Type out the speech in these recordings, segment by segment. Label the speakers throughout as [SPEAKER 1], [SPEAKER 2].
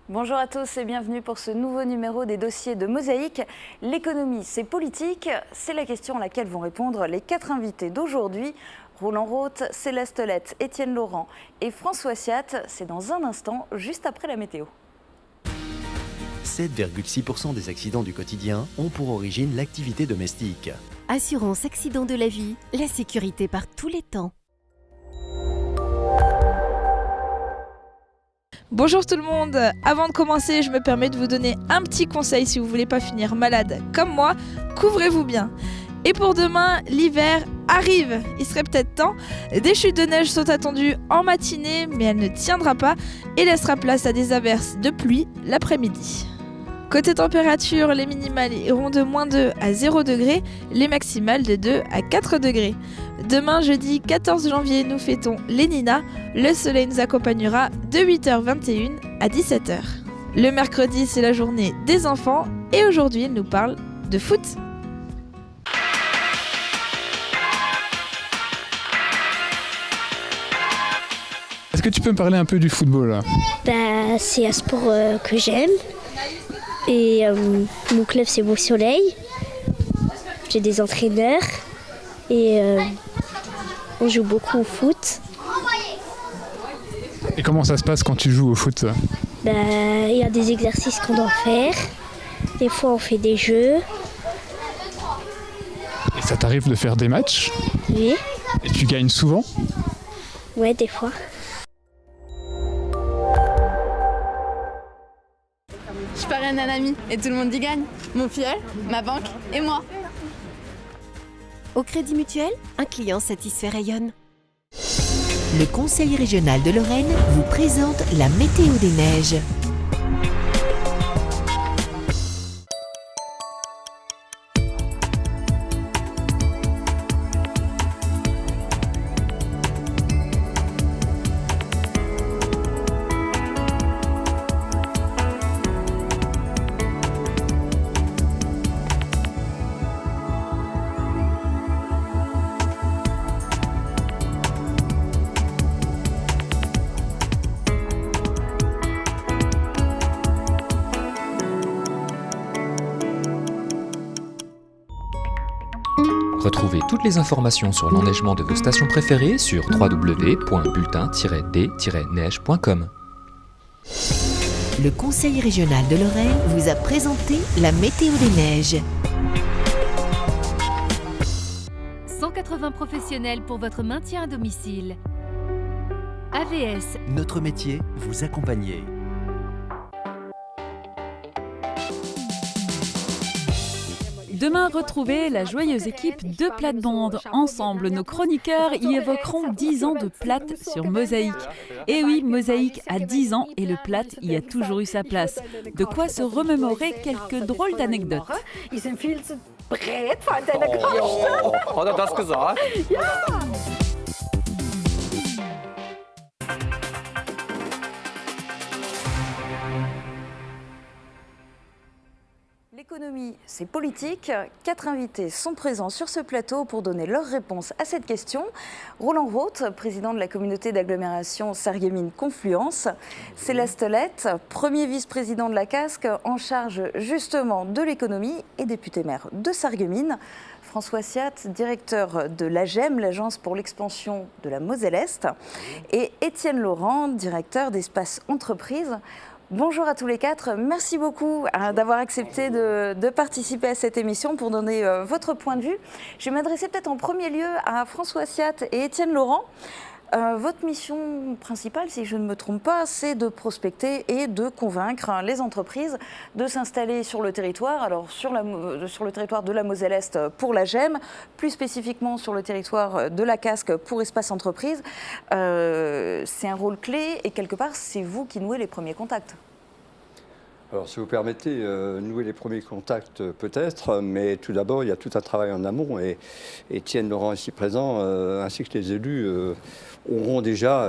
[SPEAKER 1] Bonjour à tous et bienvenue pour ce nouveau numéro des dossiers de Mosaïque. L'économie, c'est politique, c'est la question à laquelle vont répondre les 4 invités d'aujourd'hui. Roland Roth, Céleste Lette, Étienne Laurent et François Siat. C'est dans un instant, juste après la météo.
[SPEAKER 2] 7,6% des accidents du quotidien ont pour origine l'activité domestique.
[SPEAKER 3] Assurance accident de la vie, la sécurité par tous les temps.
[SPEAKER 4] Bonjour tout le monde. Avant de commencer, je me permets de vous donner un petit conseil si vous voulez pas finir malade comme moi, couvrez-vous bien. Et pour demain, l'hiver arrive. Il serait peut-être temps. Des chutes de neige sont attendues en matinée, mais elle ne tiendra pas et laissera place à des averses de pluie l'après-midi. Côté température, les minimales iront de -2 à 0 degrés, les maximales de 2 à 4 degrés. Demain, jeudi 14 janvier, nous fêtons les Nina. Le soleil nous accompagnera de 8h21 à 17h. Le mercredi, c'est la journée des enfants et aujourd'hui, il nous parle de foot.
[SPEAKER 5] Est-ce que tu peux me parler un peu du football là ?
[SPEAKER 6] C'est un sport que j'aime. Et mon club, c'est Beau Soleil. J'ai des entraîneurs. Et on joue beaucoup au foot.
[SPEAKER 5] Et comment ça se passe quand tu joues au foot ?
[SPEAKER 6] Il y a des exercices qu'on doit faire. Des fois, on fait des jeux.
[SPEAKER 5] Et ça t'arrive de faire des matchs ?
[SPEAKER 6] Oui.
[SPEAKER 5] Et tu gagnes souvent ?
[SPEAKER 6] Ouais, des fois.
[SPEAKER 7] Je parraine un ami et tout le monde y gagne. Mon filleul, ma banque et moi.
[SPEAKER 3] Au Crédit Mutuel, un client satisfait rayonne. Le Conseil régional de Lorraine vous présente la météo des neiges.
[SPEAKER 8] Retrouvez toutes les informations sur l'enneigement de vos stations préférées sur www.bulletin-d-neige.com.
[SPEAKER 3] Le Conseil régional de Lorraine vous a présenté la météo des neiges.
[SPEAKER 9] 180 professionnels pour votre maintien à domicile. AVS.
[SPEAKER 2] Notre métier, vous accompagner.
[SPEAKER 10] Demain, retrouvez la joyeuse équipe de Plate-Bande. Ensemble, nos chroniqueurs y évoqueront 10 ans de Plate sur Mosaïque. Et oui, Mosaïque a 10 ans et le Plate y a toujours eu sa place. De quoi se remémorer quelques drôles d'anecdotes.
[SPEAKER 1] L'économie, c'est politique. 4 invités sont présents sur ce plateau pour donner leur réponse à cette question. Roland Roth, président de la communauté d'agglomération Sarreguemines-Confluence. Céleste Lette, premier vice-président de la CASC, en charge justement de l'économie et député-maire de Sarreguemines. François Siat, directeur de l'AGEM, l'Agence pour l'expansion de la Moselle-Est. Et Étienne Laurent, directeur d'Espace Entreprise. Bonjour à tous les 4, merci beaucoup d'avoir accepté de participer à cette émission pour donner votre point de vue. Je vais m'adresser peut-être en premier lieu à François Siat et Étienne Laurent. Votre mission principale, si je ne me trompe pas, c'est de prospecter et de convaincre les entreprises de s'installer sur le territoire, alors sur le territoire de la Moselle-Est pour l'AGEM, plus spécifiquement sur le territoire de la CASC pour Espace Entreprise. C'est un rôle clé et quelque part, c'est vous qui nouez les premiers contacts.
[SPEAKER 11] Alors, si vous permettez, nouer les premiers contacts peut-être, mais tout d'abord, il y a tout un travail en amont et Étienne Laurent ici présent, ainsi que les élus, auront déjà,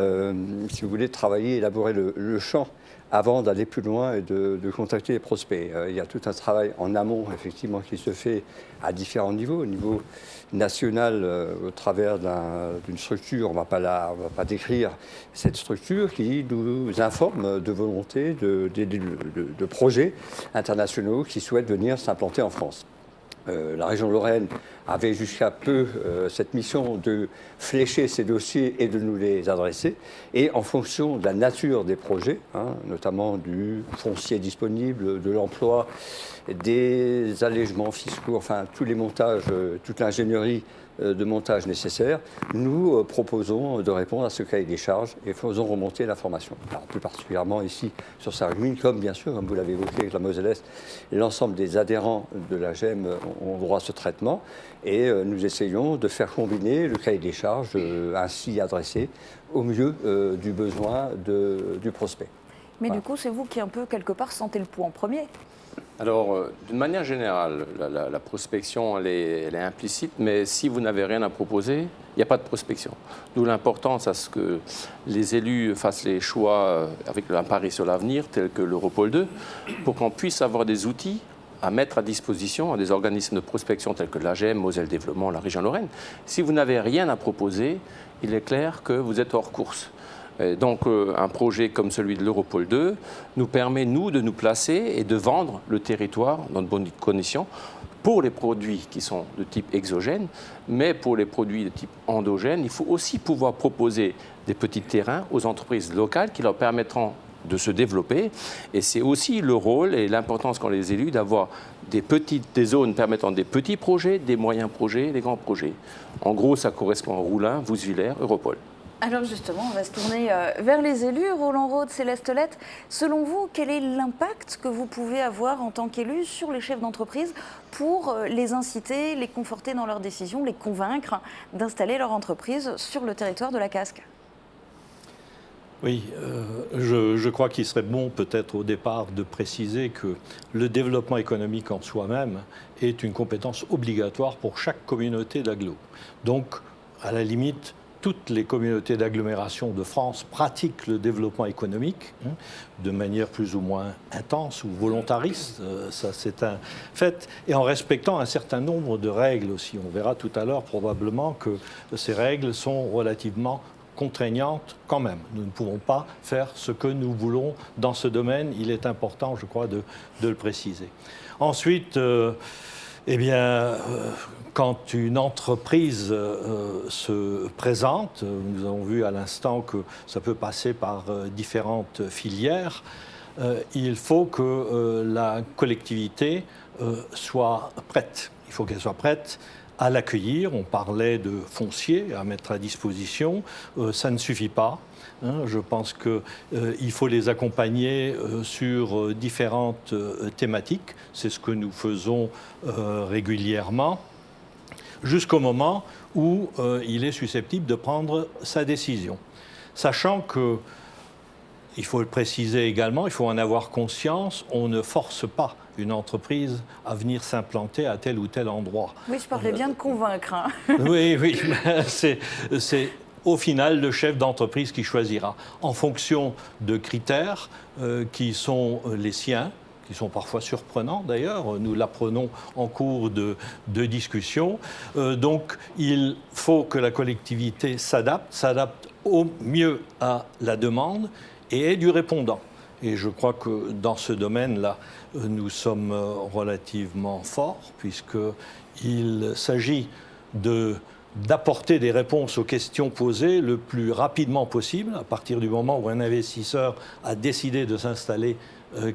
[SPEAKER 11] si vous voulez, travaillé, élaboré le champ avant d'aller plus loin et de contacter les prospects. Il y a tout un travail en amont, effectivement, qui se fait à différents niveaux. Au niveau national, au travers d'une structure, on ne va pas décrire cette structure qui nous informe de volonté de projets internationaux qui souhaitent venir s'implanter en France. La région Lorraine avait jusqu'à peu cette mission de flécher ces dossiers et de nous les adresser. Et en fonction de la nature des projets, notamment du foncier disponible, de l'emploi, des allègements fiscaux, enfin tous les montages, toute l'ingénierie de montage nécessaire, nous proposons de répondre à ce cahier des charges et faisons remonter l'information. Alors plus particulièrement ici sur Sarreguemines, comme bien sûr, comme vous l'avez évoqué avec la Moselle-Est, l'ensemble des adhérents de la GEM ont droit à ce traitement et nous essayons de faire combiner le cahier des charges ainsi adressé au mieux du besoin du prospect.
[SPEAKER 1] Mais
[SPEAKER 11] voilà.
[SPEAKER 1] Du coup, c'est vous qui un peu quelque part sentez le pouls en premier.
[SPEAKER 12] Alors, d'une manière générale, la prospection, elle est implicite, mais si vous n'avez rien à proposer, il n'y a pas de prospection. D'où l'importance à ce que les élus fassent les choix avec un pari sur l'avenir, tel que l'Europol 2, pour qu'on puisse avoir des outils à mettre à disposition à des organismes de prospection tels que l'AGM, Moselle Développement, la région Lorraine. Si vous n'avez rien à proposer, il est clair que vous êtes hors course. Et donc, un projet comme celui de l'Europol 2 nous permet, nous, de nous placer et de vendre le territoire dans de bonnes conditions pour les produits qui sont de type exogène, mais pour les produits de type endogène, il faut aussi pouvoir proposer des petits terrains aux entreprises locales qui leur permettront de se développer. Et c'est aussi le rôle et l'importance qu'ont les élus d'avoir des zones permettant des petits projets, des moyens projets, des grands projets. En gros, ça correspond à Roulin, Vousvillers, Europol.
[SPEAKER 1] Alors justement, on va se tourner vers les élus. Roland Rauth, Céleste Lette, selon vous, quel est l'impact que vous pouvez avoir en tant qu'élu sur les chefs d'entreprise pour les inciter, les conforter dans leurs décisions, les convaincre d'installer leur entreprise sur le territoire de la Casques ?
[SPEAKER 13] Oui, je crois qu'il serait bon peut-être au départ de préciser que le développement économique en soi-même est une compétence obligatoire pour chaque communauté d'agglo. Donc, à la limite, toutes les communautés d'agglomération de France pratiquent le développement économique de manière plus ou moins intense ou volontariste, ça c'est un fait, et en respectant un certain nombre de règles aussi. On verra tout à l'heure probablement que ces règles sont relativement contraignantes quand même. Nous ne pouvons pas faire ce que nous voulons dans ce domaine. Il est important, je crois, de le préciser. Ensuite, quand une entreprise se présente, nous avons vu à l'instant que ça peut passer par différentes filières, il faut que la collectivité soit prête. Il faut qu'elle soit prête à l'accueillir. On parlait de foncier à mettre à disposition. Ça ne suffit pas. Je pense qu'il faut les accompagner sur différentes thématiques. C'est ce que nous faisons régulièrement, jusqu'au moment où il est susceptible de prendre sa décision. Sachant que, il faut le préciser également, il faut en avoir conscience, on ne force pas une entreprise à venir s'implanter à tel ou tel endroit.
[SPEAKER 1] Oui, je parlais bien de convaincre.
[SPEAKER 13] Oui, c'est au final le chef d'entreprise qui choisira, en fonction de critères qui sont les siens, qui sont parfois surprenants d'ailleurs, nous l'apprenons en cours de discussion. Donc il faut que la collectivité s'adapte au mieux à la demande et ait du répondant. Et je crois que dans ce domaine-là, nous sommes relativement forts, puisqu'il s'agit d'apporter des réponses aux questions posées le plus rapidement possible, à partir du moment où un investisseur a décidé de s'installer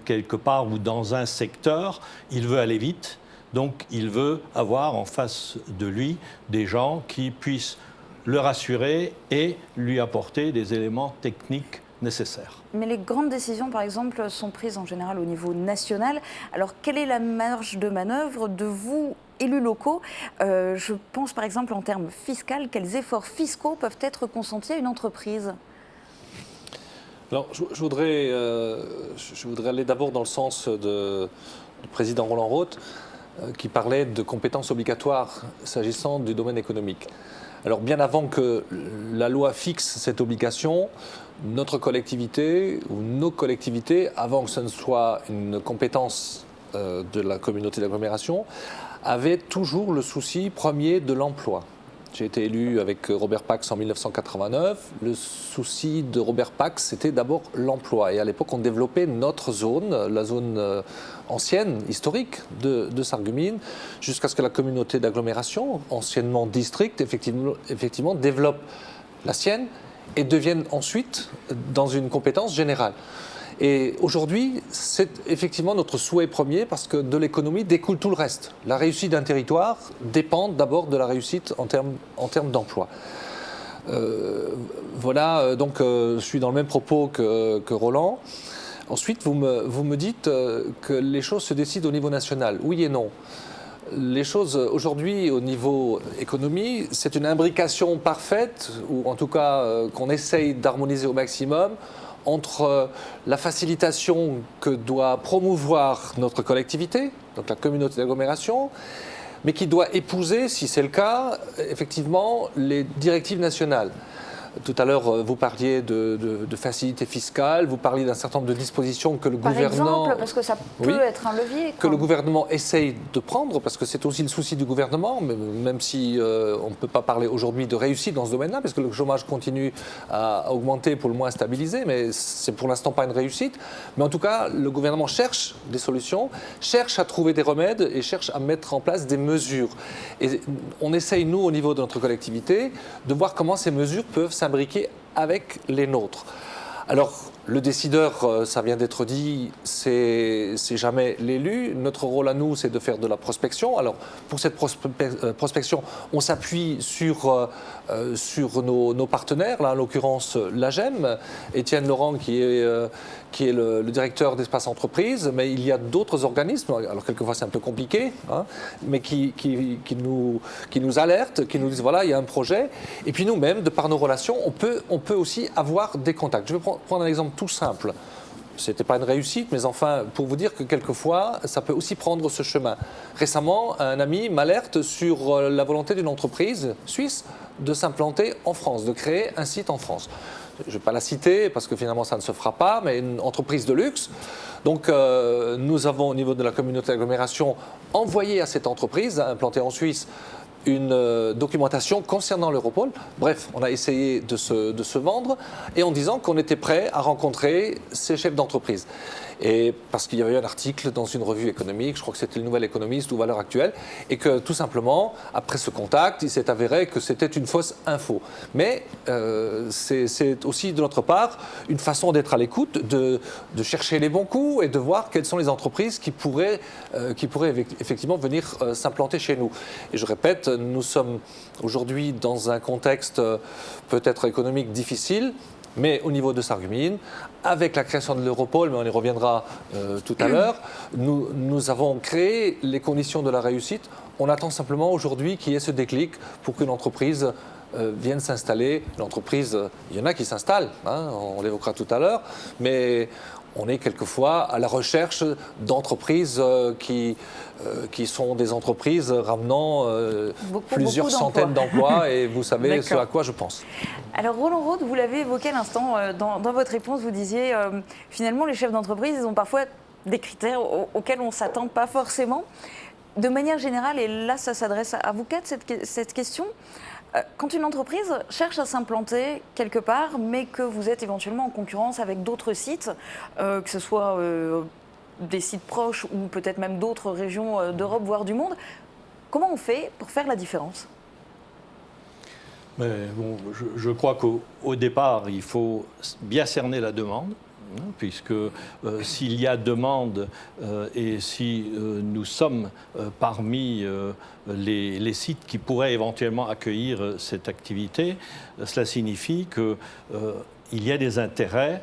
[SPEAKER 13] quelque part ou dans un secteur, il veut aller vite, donc il veut avoir en face de lui des gens qui puissent le rassurer et lui apporter des éléments techniques nécessaires.
[SPEAKER 1] Mais les grandes décisions, par exemple, sont prises en général au niveau national. Alors, quelle est la marge de manœuvre de vous, élus locaux ? Je pense, par exemple, en termes fiscaux, quels efforts fiscaux peuvent être consentis à une entreprise ?
[SPEAKER 14] Alors, je voudrais aller d'abord dans le sens du président Roland Rauth, qui parlait de compétences obligatoires s'agissant du domaine économique. Alors bien avant que la loi fixe cette obligation, notre collectivité ou nos collectivités, avant que ce ne soit une compétence de la communauté d'agglomération, avaient toujours le souci premier de l'emploi. J'ai été élu avec Robert Pax en 1989. Le souci de Robert Pax, c'était d'abord l'emploi. Et à l'époque, on développait notre zone, la zone ancienne, historique de Sarreguemines, jusqu'à ce que la communauté d'agglomération, anciennement district, effectivement développe la sienne et devienne ensuite dans une compétence générale. Et aujourd'hui, c'est effectivement notre souhait premier parce que de l'économie découle tout le reste. La réussite d'un territoire dépend d'abord de la réussite en termes d'emploi. Voilà, donc je suis dans le même propos que Roland. Ensuite, vous me dites que les choses se décident au niveau national. Oui et non. Les choses aujourd'hui au niveau économie, c'est une imbrication parfaite, ou en tout cas qu'on essaye d'harmoniser au maximum, entre la facilitation que doit promouvoir notre collectivité, donc la communauté d'agglomération, mais qui doit épouser, si c'est le cas, effectivement, les directives nationales. Tout à l'heure, vous parliez de facilité fiscale, vous parliez d'un certain nombre de dispositions que le gouvernement...
[SPEAKER 1] Par exemple, parce que ça peut être un levier.
[SPEAKER 14] Que le gouvernement essaye de prendre, parce que c'est aussi le souci du gouvernement, même si on ne peut pas parler aujourd'hui de réussite dans ce domaine-là, parce que le chômage continue à augmenter, pour le moins stabiliser, mais c'est pour l'instant pas une réussite. Mais en tout cas, le gouvernement cherche des solutions, cherche à trouver des remèdes et cherche à mettre en place des mesures. Et on essaye, nous, au niveau de notre collectivité, de voir comment ces mesures peuvent s'imbriquer avec les nôtres. Alors, le décideur, ça vient d'être dit, c'est jamais l'élu. Notre rôle à nous, c'est de faire de la prospection. Alors, pour cette prospection, on s'appuie sur nos partenaires, là, en l'occurrence l'AGEM, Étienne Laurent qui est le directeur d'Espace Entreprise, mais il y a d'autres organismes, alors quelquefois c'est un peu compliqué, hein, mais qui nous alertent, qui nous disent voilà, il y a un projet. Et puis nous-mêmes, de par nos relations, on peut aussi avoir des contacts. Je vais prendre un exemple tout simple. Ce n'était pas une réussite, mais enfin, pour vous dire que quelquefois, ça peut aussi prendre ce chemin. Récemment, un ami m'alerte sur la volonté d'une entreprise suisse de s'implanter en France, de créer un site en France. Je ne vais pas la citer parce que finalement ça ne se fera pas, mais une entreprise de luxe. Donc nous avons au niveau de la communauté d'agglomération envoyé à cette entreprise implantée en Suisse une documentation concernant l'Europol. Bref, on a essayé de se vendre et en disant qu'on était prêt à rencontrer ces chefs d'entreprise. Et parce qu'il y avait eu un article dans une revue économique, je crois que c'était le Nouvel Économiste ou Valeurs Actuelles, et que tout simplement, après ce contact, il s'est avéré que c'était une fausse info. Mais c'est aussi de notre part une façon d'être à l'écoute, de chercher les bons coups et de voir quelles sont les entreprises qui pourraient effectivement venir s'implanter chez nous. Et je répète, nous sommes aujourd'hui dans un contexte peut-être économique difficile, mais au niveau de Sarreguemines, avec la création de l'Europol, mais on y reviendra tout à l'heure, nous avons créé les conditions de la réussite. On attend simplement aujourd'hui qu'il y ait ce déclic pour qu'une entreprise vienne s'installer. L'entreprise, il y en a qui s'installent, hein, on l'évoquera tout à l'heure, mais on est quelquefois à la recherche d'entreprises qui sont des entreprises ramenant plusieurs centaines d'emplois et vous savez ce à quoi je pense.
[SPEAKER 1] Alors Roland Roth, vous l'avez évoqué à l'instant dans votre réponse, vous disiez finalement les chefs d'entreprise, ils ont parfois des critères auxquels on ne s'attend pas forcément. De manière générale, et là ça s'adresse à vous quatre cette question, quand une entreprise cherche à s'implanter quelque part, mais que vous êtes éventuellement en concurrence avec d'autres sites, que ce soit des sites proches ou peut-être même d'autres régions d'Europe, voire du monde, comment on fait pour faire la différence ?
[SPEAKER 13] Mais bon, je crois qu'au départ, il faut bien cerner la demande. Puisque s'il y a demande et si nous sommes parmi les sites qui pourraient éventuellement accueillir cette activité, cela signifie qu'il y a des intérêts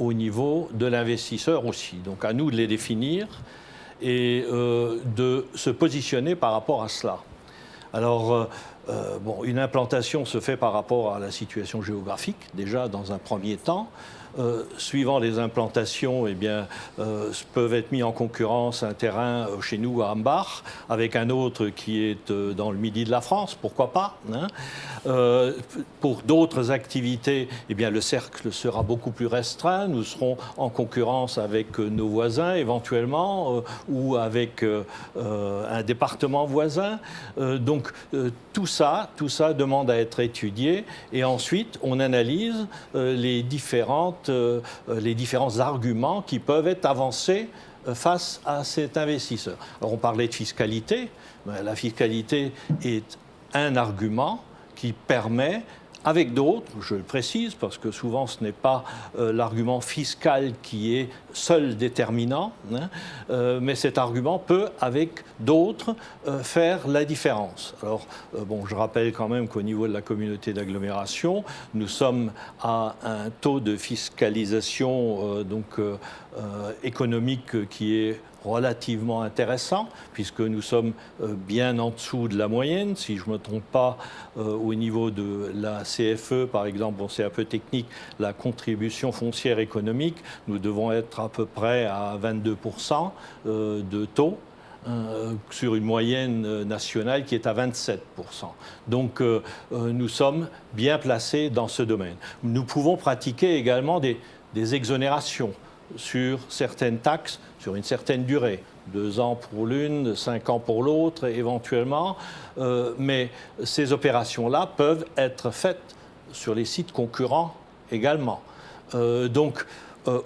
[SPEAKER 13] au niveau de l'investisseur aussi. Donc à nous de les définir et de se positionner par rapport à cela. Alors, une implantation se fait par rapport à la situation géographique, déjà dans un premier temps. suivant les implantations, eh bien, peuvent être mis en concurrence un terrain chez nous à Ambach avec un autre qui est dans le midi de la France, pourquoi pas, hein. Pour d'autres activités, eh bien, le cercle sera beaucoup plus restreint. Nous serons en concurrence avec nos voisins éventuellement ou avec un département voisin. Donc tout ça demande à être étudié et ensuite on analyse les différents arguments qui peuvent être avancés face à cet investisseur. Alors on parlait de fiscalité. La fiscalité est un argument qui permet, avec d'autres, je le précise, parce que souvent ce n'est pas l'argument fiscal qui est seul déterminant, hein, mais cet argument peut, avec d'autres, faire la différence. Alors, je rappelle quand même qu'au niveau de la communauté d'agglomération, nous sommes à un taux de fiscalisation économique qui est relativement intéressant, puisque nous sommes bien en dessous de la moyenne. Si je ne me trompe pas, au niveau de la CFE, par exemple, c'est un peu technique, la contribution foncière économique, nous devons être à peu près à 22% de taux, sur une moyenne nationale qui est à 27%. Donc nous sommes bien placés dans ce domaine. Nous pouvons pratiquer également des exonérations sur certaines taxes, sur une certaine durée, 2 ans pour l'une, 5 ans pour l'autre éventuellement, mais ces opérations-là peuvent être faites sur les sites concurrents également. Donc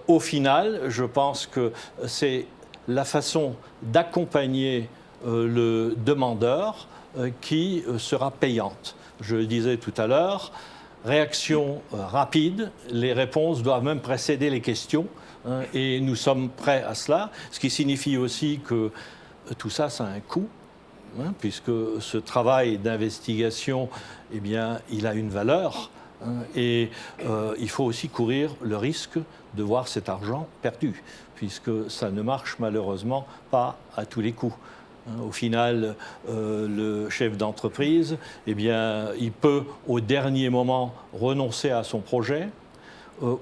[SPEAKER 13] au final, je pense que c'est la façon d'accompagner le demandeur qui sera payante. Je le disais tout à l'heure, réaction rapide, les réponses doivent même précéder les questions. Et nous sommes prêts à cela, ce qui signifie aussi que tout ça, ça a un coût, hein, puisque ce travail d'investigation, eh bien, il a une valeur, hein, et il faut aussi courir le risque de voir cet argent perdu, puisque ça ne marche malheureusement pas à tous les coups. Au final, le chef d'entreprise, eh bien, il peut au dernier moment renoncer à son projet,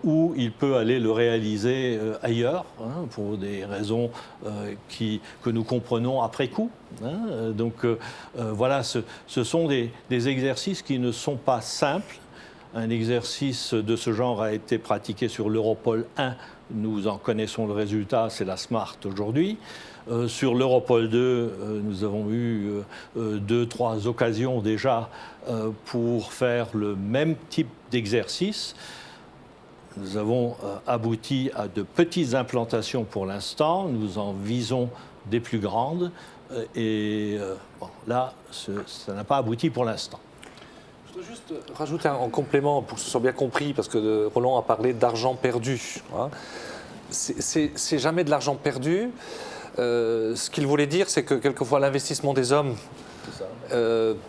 [SPEAKER 13] ou il peut aller le réaliser ailleurs, hein, pour des raisons que nous comprenons après coup. Hein. Donc voilà, ce sont des exercices qui ne sont pas simples. Un exercice de ce genre a été pratiqué sur l'Europol 1. Nous en connaissons le résultat, c'est la SMART aujourd'hui. Sur l'Europol 2, nous avons eu 2-3 occasions déjà pour faire le même type d'exercice. Nous avons abouti à de petites implantations pour l'instant. Nous en visons des plus grandes. Et là, ça n'a pas abouti pour l'instant.
[SPEAKER 14] Je voudrais juste rajouter en complément pour que ce soit bien compris, parce que Roland a parlé d'argent perdu. Hein. C'est jamais de l'argent perdu. Ce qu'il voulait dire, c'est que quelquefois l'investissement des hommes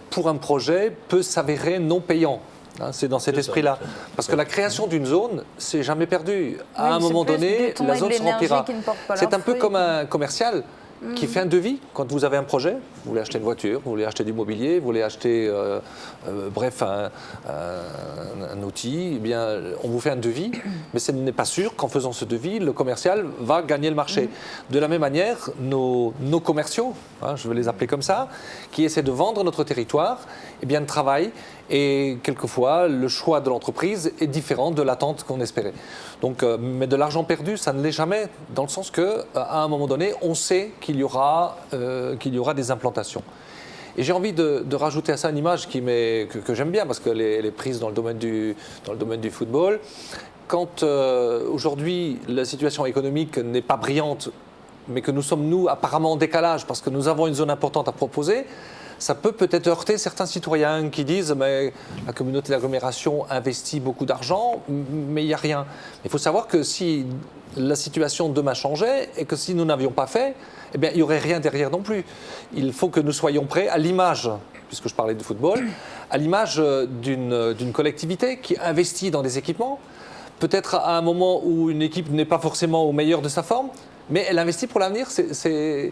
[SPEAKER 14] pour un projet peut s'avérer non payant. Hein, c'est dans cet esprit-là. Parce que la création d'une zone, c'est jamais perdu. À un moment donné, la zone se remplira. C'est un peu comme un commercial qui fait un devis. Quand vous avez un projet, vous voulez acheter une voiture, vous voulez acheter du mobilier, vous voulez acheter un outil, eh bien, on vous fait un devis, mais ce n'est pas sûr qu'en faisant ce devis, le commercial va gagner le marché. De la même manière, nos commerciaux, hein, je vais les appeler comme ça, qui essaient de vendre notre territoire, eh bien, travaillent. Et quelquefois, le choix de l'entreprise est différent de l'attente qu'on espérait. Donc, mais de l'argent perdu, ça ne l'est jamais, dans le sens qu'à un moment donné, on sait qu'il y aura des implantations. Et j'ai envie de rajouter à ça une image que j'aime bien, parce qu'elle est prise dans le domaine du football. Quand aujourd'hui, la situation économique n'est pas brillante, mais que nous sommes, nous, apparemment en décalage, parce que nous avons une zone importante à proposer, ça peut peut-être heurter certains citoyens qui disent mais la communauté d'agglomération investit beaucoup d'argent, mais il n'y a rien. Il faut savoir que si la situation demain changeait et que si nous n'avions pas fait, eh bien, il n'y aurait rien derrière non plus. Il faut que nous soyons prêts à l'image, puisque je parlais de football, à l'image d'une collectivité qui investit dans des équipements, peut-être à un moment où une équipe n'est pas forcément au meilleur de sa forme, Mais elle investit pour l'avenir. C'était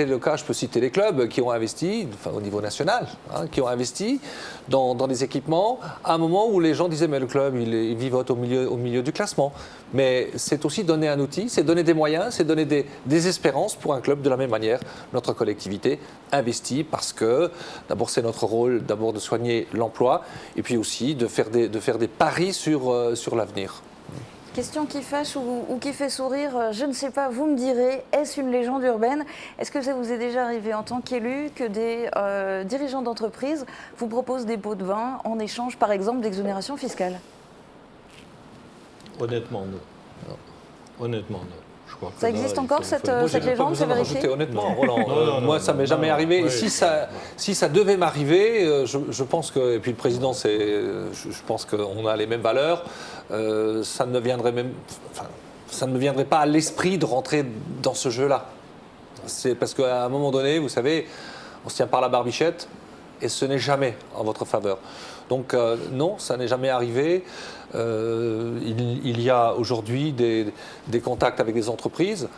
[SPEAKER 14] le cas, je peux citer les clubs qui ont investi, au niveau national, qui ont investi dans des équipements à un moment où les gens disaient mais le club, il vivote au milieu du classement. Mais c'est aussi donner un outil, c'est donner des moyens, c'est donner des espérances pour un club. De la même manière, notre collectivité investit parce que d'abord c'est notre rôle d'abord de soigner l'emploi et puis aussi de faire des paris sur l'avenir.
[SPEAKER 1] Question qui fâche ou qui fait sourire, je ne sais pas, vous me direz, est-ce une légende urbaine? Est-ce que ça vous est déjà arrivé en tant qu'élu que des dirigeants d'entreprise vous proposent des pots de vin en échange, par exemple, d'exonération fiscale?
[SPEAKER 13] Honnêtement, non. Honnêtement, non. Je crois que
[SPEAKER 1] ça existe encore, cette légende, c'est vérifié?
[SPEAKER 14] Honnêtement, Roland, moi, ça ne m'est jamais arrivé. Et si ça devait m'arriver, je pense que, et puis le président, je pense qu'on a les mêmes valeurs, ça ne me viendrait pas à l'esprit de rentrer dans ce jeu-là. C'est parce qu'à un moment donné, vous savez, on se tient par la barbichette et ce n'est jamais en votre faveur. Donc non, ça n'est jamais arrivé. Il y a aujourd'hui des contacts avec des entreprises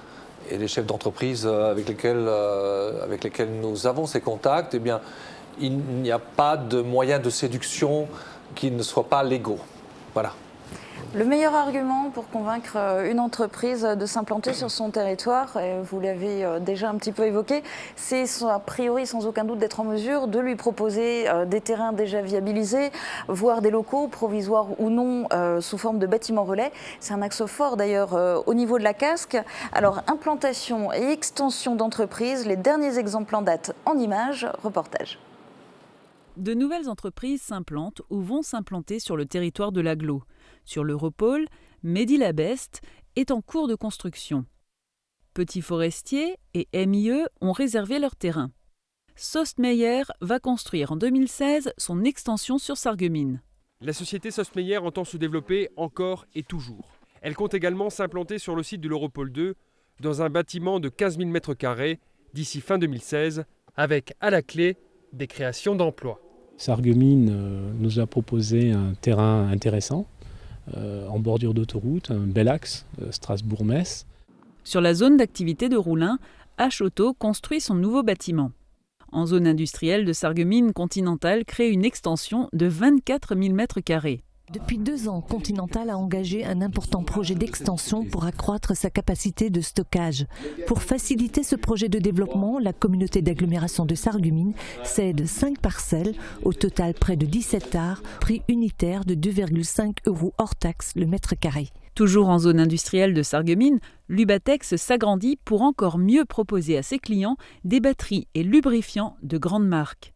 [SPEAKER 14] et les chefs d'entreprise avec lesquels nous avons ces contacts. Eh bien, il n'y a pas de moyens de séduction qui ne soient pas légaux. Voilà.
[SPEAKER 1] Le meilleur argument pour convaincre une entreprise de s'implanter sur son territoire, et vous l'avez déjà un petit peu évoqué, c'est a priori sans aucun doute d'être en mesure de lui proposer des terrains déjà viabilisés, voire des locaux provisoires ou non sous forme de bâtiments relais. C'est un axe fort d'ailleurs au niveau de la Casques. Alors implantation et extension d'entreprises, les derniers exemples en date en images, reportage.
[SPEAKER 10] De nouvelles entreprises s'implantent ou vont s'implanter sur le territoire de l'agglo. Sur l'Europole, Medi-la-Beste est en cours de construction. Petit Forestier et MIE ont réservé leur terrain. Sostmeyer va construire en 2016 son extension sur Sarreguemines.
[SPEAKER 15] La société Sostmeyer entend se développer encore et toujours. Elle compte également s'implanter sur le site de l'Europole 2 dans un bâtiment de 15 000 m² d'ici fin 2016, avec à la clé des créations d'emplois.
[SPEAKER 16] Sarreguemines nous a proposé un terrain intéressant, en bordure d'autoroute, un bel axe, Strasbourg-Metz.
[SPEAKER 10] Sur la zone d'activité de Roulin, H-Auto construit son nouveau bâtiment. En zone industrielle de Sarreguemines, Continental crée une extension de 24 000 m².
[SPEAKER 17] Depuis 2 ans, Continental a engagé un important projet d'extension pour accroître sa capacité de stockage. Pour faciliter ce projet de développement, la communauté d'agglomération de Sarreguemines cède 5 parcelles, au total près de 10 hectares, prix unitaire de 2,5 € hors taxe le mètre carré.
[SPEAKER 10] Toujours en zone industrielle de Sarreguemines, Lubatex s'agrandit pour encore mieux proposer à ses clients des batteries et lubrifiants de grandes marques.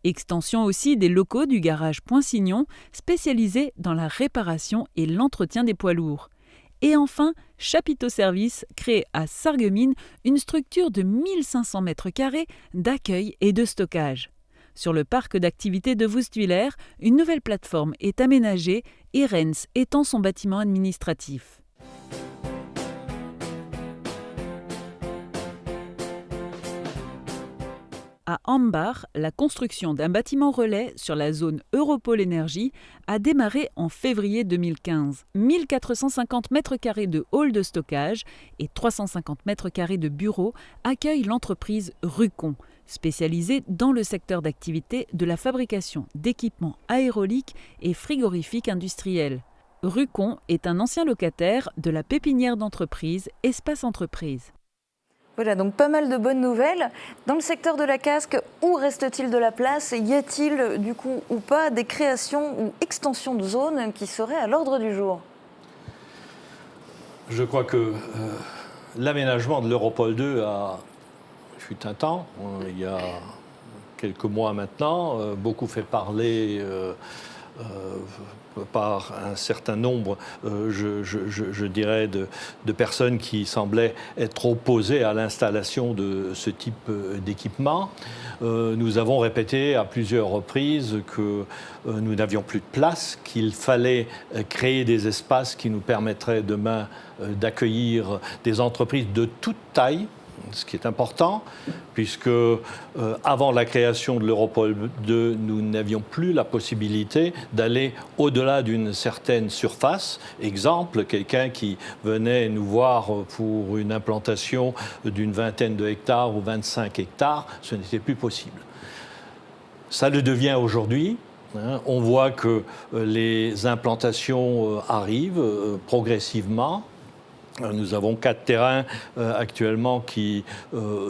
[SPEAKER 10] Extension aussi des locaux du garage Poinsignon, spécialisé dans la réparation et l'entretien des poids lourds. Et enfin, Chapiteau Service crée à Sarreguemines une structure de 1500 m² d'accueil et de stockage. Sur le parc d'activités de Wustwiller, une nouvelle plateforme est aménagée et Rennes étend son bâtiment administratif. À Ambach, la construction d'un bâtiment relais sur la zone Europole Énergie a démarré en février 2015. 1450 m² de hall de stockage et 350 m² de bureaux accueillent l'entreprise Rucon, spécialisée dans le secteur d'activité de la fabrication d'équipements aérauliques et frigorifiques industriels. Rucon est un ancien locataire de la pépinière d'entreprise Espace Entreprise.
[SPEAKER 1] Voilà, donc pas mal de bonnes nouvelles. Dans le secteur de la Casques, où reste-t-il de la place? Y a-t-il, du coup, ou pas, des créations ou extensions de zones qui seraient à l'ordre du jour?
[SPEAKER 13] Je crois que l'aménagement de l'Europole 2 fut un temps, il y a quelques mois maintenant, beaucoup fait parler par un certain nombre, je dirais, de personnes qui semblaient être opposées à l'installation de ce type d'équipement. Nous avons répété à plusieurs reprises que nous n'avions plus de place, qu'il fallait créer des espaces qui nous permettraient demain d'accueillir des entreprises de toute taille, ce qui est important, puisque avant la création de l'Europol 2, nous n'avions plus la possibilité d'aller au-delà d'une certaine surface. Exemple, quelqu'un qui venait nous voir pour une implantation d'une vingtaine de hectares ou 25 hectares, ce n'était plus possible. Ça le devient aujourd'hui. On voit que les implantations arrivent progressivement. Nous avons 4 terrains actuellement qui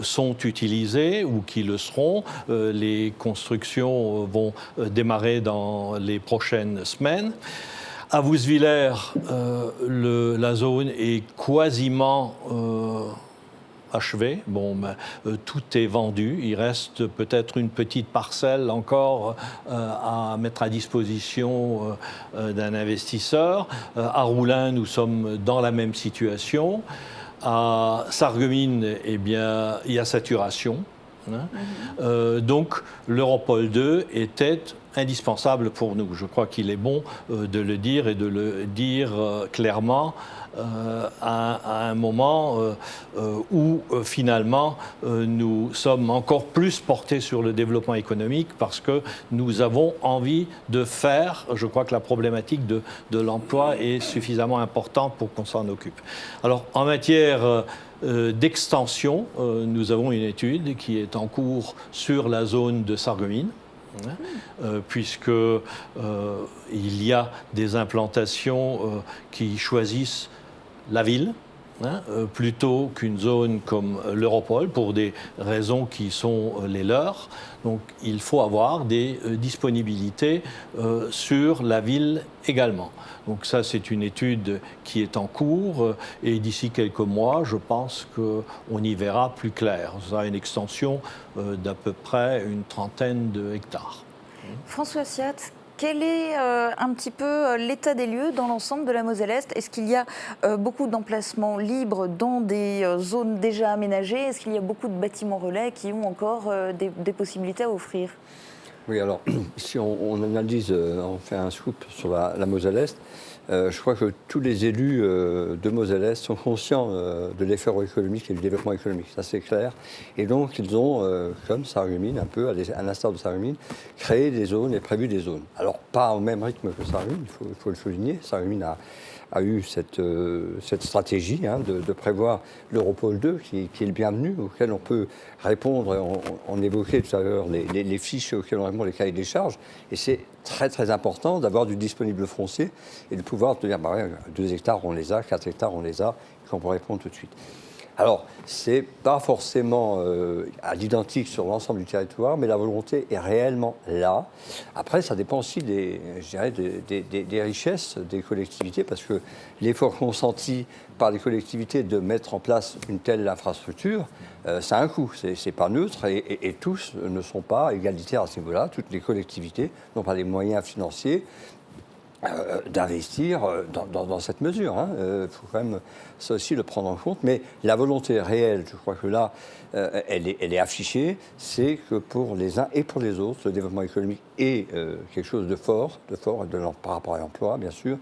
[SPEAKER 13] sont utilisés ou qui le seront. Les constructions vont démarrer dans les prochaines semaines. À Wouswiller, la zone est quasiment achevé. Bon, tout est vendu. Il reste peut-être une petite parcelle encore à mettre à disposition d'un investisseur. À Roulin, nous sommes dans la même situation. À Sarreguemines, eh bien, il y a saturation. Donc, l'Europol 2 était indispensable pour nous. Je crois qu'il est bon de le dire et de le dire clairement à un moment où finalement nous sommes encore plus portés sur le développement économique parce que nous avons envie de faire. Je crois que la problématique de l'emploi est suffisamment importante pour qu'on s'en occupe. Alors, en matière d'extension, nous avons une étude qui est en cours sur la zone de Sarreguemines. Puisque il y a des implantations qui choisissent la ville plutôt qu'une zone comme l'Europol pour des raisons qui sont les leurs. Donc il faut avoir des disponibilités sur la ville également. Donc ça, c'est une étude qui est en cours et d'ici quelques mois, je pense qu'on y verra plus clair. Ce sera une extension d'à peu près une trentaine de hectares.
[SPEAKER 1] François Siat, quel est un petit peu l'état des lieux dans l'ensemble de la Moselle-Est? Est-ce qu'il y a beaucoup d'emplacements libres dans des zones déjà aménagées? Est-ce qu'il y a beaucoup de bâtiments relais qui ont encore des possibilités à offrir?
[SPEAKER 11] Oui, alors, si on analyse, on fait un scoop sur la Moselle-Est, je crois que tous les élus de Moselle-Est sont conscients de l'effort économique et du développement économique, ça c'est clair. Et donc ils ont, comme Sarreguemines, un peu à l'instar de Sarreguemines, créé des zones et prévu des zones. Alors pas au même rythme que Sarreguemines, il faut le souligner. Sarreguemines a eu cette stratégie de prévoir l'Europol 2 qui est le bienvenu, auquel on peut répondre. On évoquait tout à l'heure les fiches auxquelles on répond, les cahiers des charges. Et c'est très très important d'avoir du disponible foncier et de pouvoir te dire 2 hectares on les a, 4 hectares on les a, et qu'on peut répondre tout de suite. Alors, ce n'est pas forcément à l'identique sur l'ensemble du territoire, mais la volonté est réellement là. Après, ça dépend aussi des richesses des collectivités, parce que l'effort consenti par les collectivités de mettre en place une telle infrastructure, ça a un coût. Ce n'est pas neutre et tous ne sont pas égalitaires à ce niveau-là. Toutes les collectivités n'ont pas les moyens financiers d'investir dans cette mesure. Faut quand même ça aussi le prendre en compte. Mais la volonté réelle, je crois que là, elle est affichée, c'est que pour les uns et pour les autres, le développement économique est quelque chose de fort par rapport à l'emploi, bien sûr,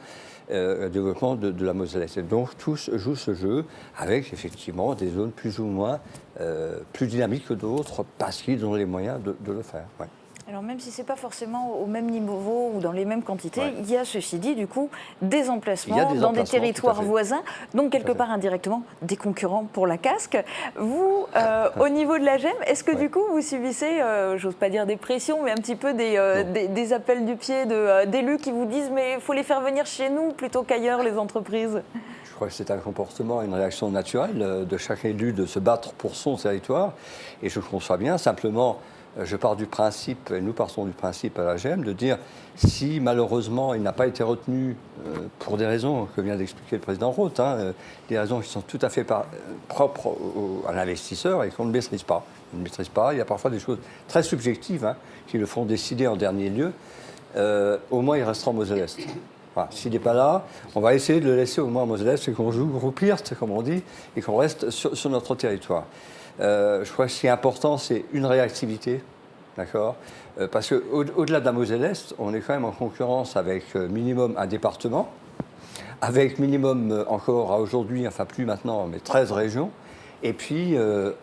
[SPEAKER 11] le développement de la Moselle-Est. Et donc tous jouent ce jeu avec effectivement des zones plus ou moins plus dynamiques que d'autres parce qu'ils ont les moyens de le faire. Ouais.
[SPEAKER 1] Alors même si ce n'est pas forcément au même niveau ou dans les mêmes quantités, il y a ceci dit du coup des emplacements dans des territoires voisins, donc quelque part indirectement des concurrents pour la casque. Vous, au niveau de la GEM, est-ce que du coup vous subissez, j'ose pas dire des pressions, mais un petit peu des appels du pied d'élus qui vous disent mais il faut les faire venir chez nous plutôt qu'ailleurs les entreprises?
[SPEAKER 11] Je crois que c'est un comportement, une réaction naturelle de chaque élu de se battre pour son territoire et je conçois bien, simplement je pars du principe, et nous partons du principe à la GEM, de dire si malheureusement il n'a pas été retenu pour des raisons que vient d'expliquer le président Roth, des raisons qui sont tout à fait propres à l'investisseur et qu'on ne maîtrise pas. On ne maîtrise pas, il y a parfois des choses très subjectives qui le font décider en dernier lieu. Au moins il restera en Moselle-Est. Voilà. S'il n'est pas là, on va essayer de le laisser au moins en Moselle-Est et qu'on joue groupe Hirt, comme on dit, et qu'on reste sur notre territoire. Je crois que ce qui est important, c'est une réactivité, d'accord ? Parce qu'au-delà de la Moselle-Est, on est quand même en concurrence avec minimum un département, avec minimum encore à aujourd'hui, enfin plus maintenant, mais 13 régions. Et puis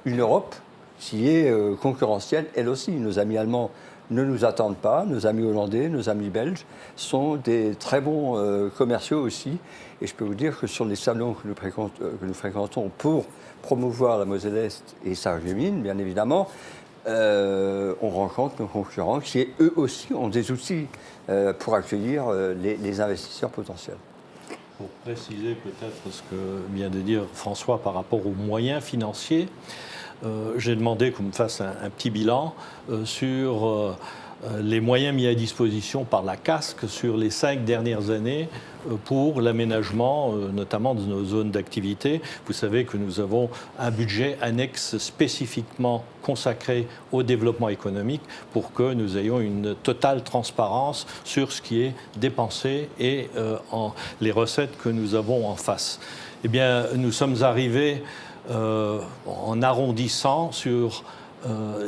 [SPEAKER 11] une Europe qui est concurrentielle, elle aussi. Nos amis allemands ne nous attendent pas, nos amis hollandais, nos amis belges sont des très bons commerciaux aussi. Et je peux vous dire que sur les salons que nous fréquentons pour promouvoir la Moselle-Est et Sarreguemines, bien évidemment, on rencontre nos concurrents qui, eux aussi, ont des outils pour accueillir les investisseurs potentiels.
[SPEAKER 13] Pour préciser peut-être ce que vient de dire François par rapport aux moyens financiers, j'ai demandé qu'on me fasse un petit bilan sur les moyens mis à disposition par la CASC sur les 5 dernières années pour l'aménagement notamment de nos zones d'activité. Vous savez que nous avons un budget annexe spécifiquement consacré au développement économique pour que nous ayons une totale transparence sur ce qui est dépensé et les recettes que nous avons en face. Eh bien, nous sommes arrivés en arrondissant sur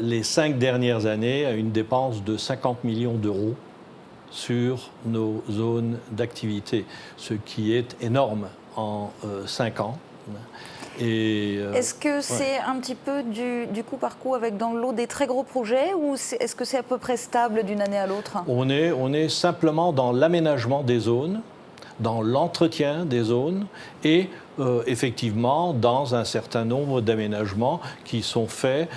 [SPEAKER 13] les 5 dernières années à une dépense de 50 millions d'euros sur nos zones d'activité, ce qui est énorme en 5 ans.
[SPEAKER 1] Est-ce que c'est un petit peu du coup par coup avec dans le lot des très gros projets ou est-ce que c'est à peu près stable d'une année à l'autre?
[SPEAKER 13] On est simplement dans l'aménagement des zones, dans l'entretien des zones et effectivement dans un certain nombre d'aménagements qui sont faits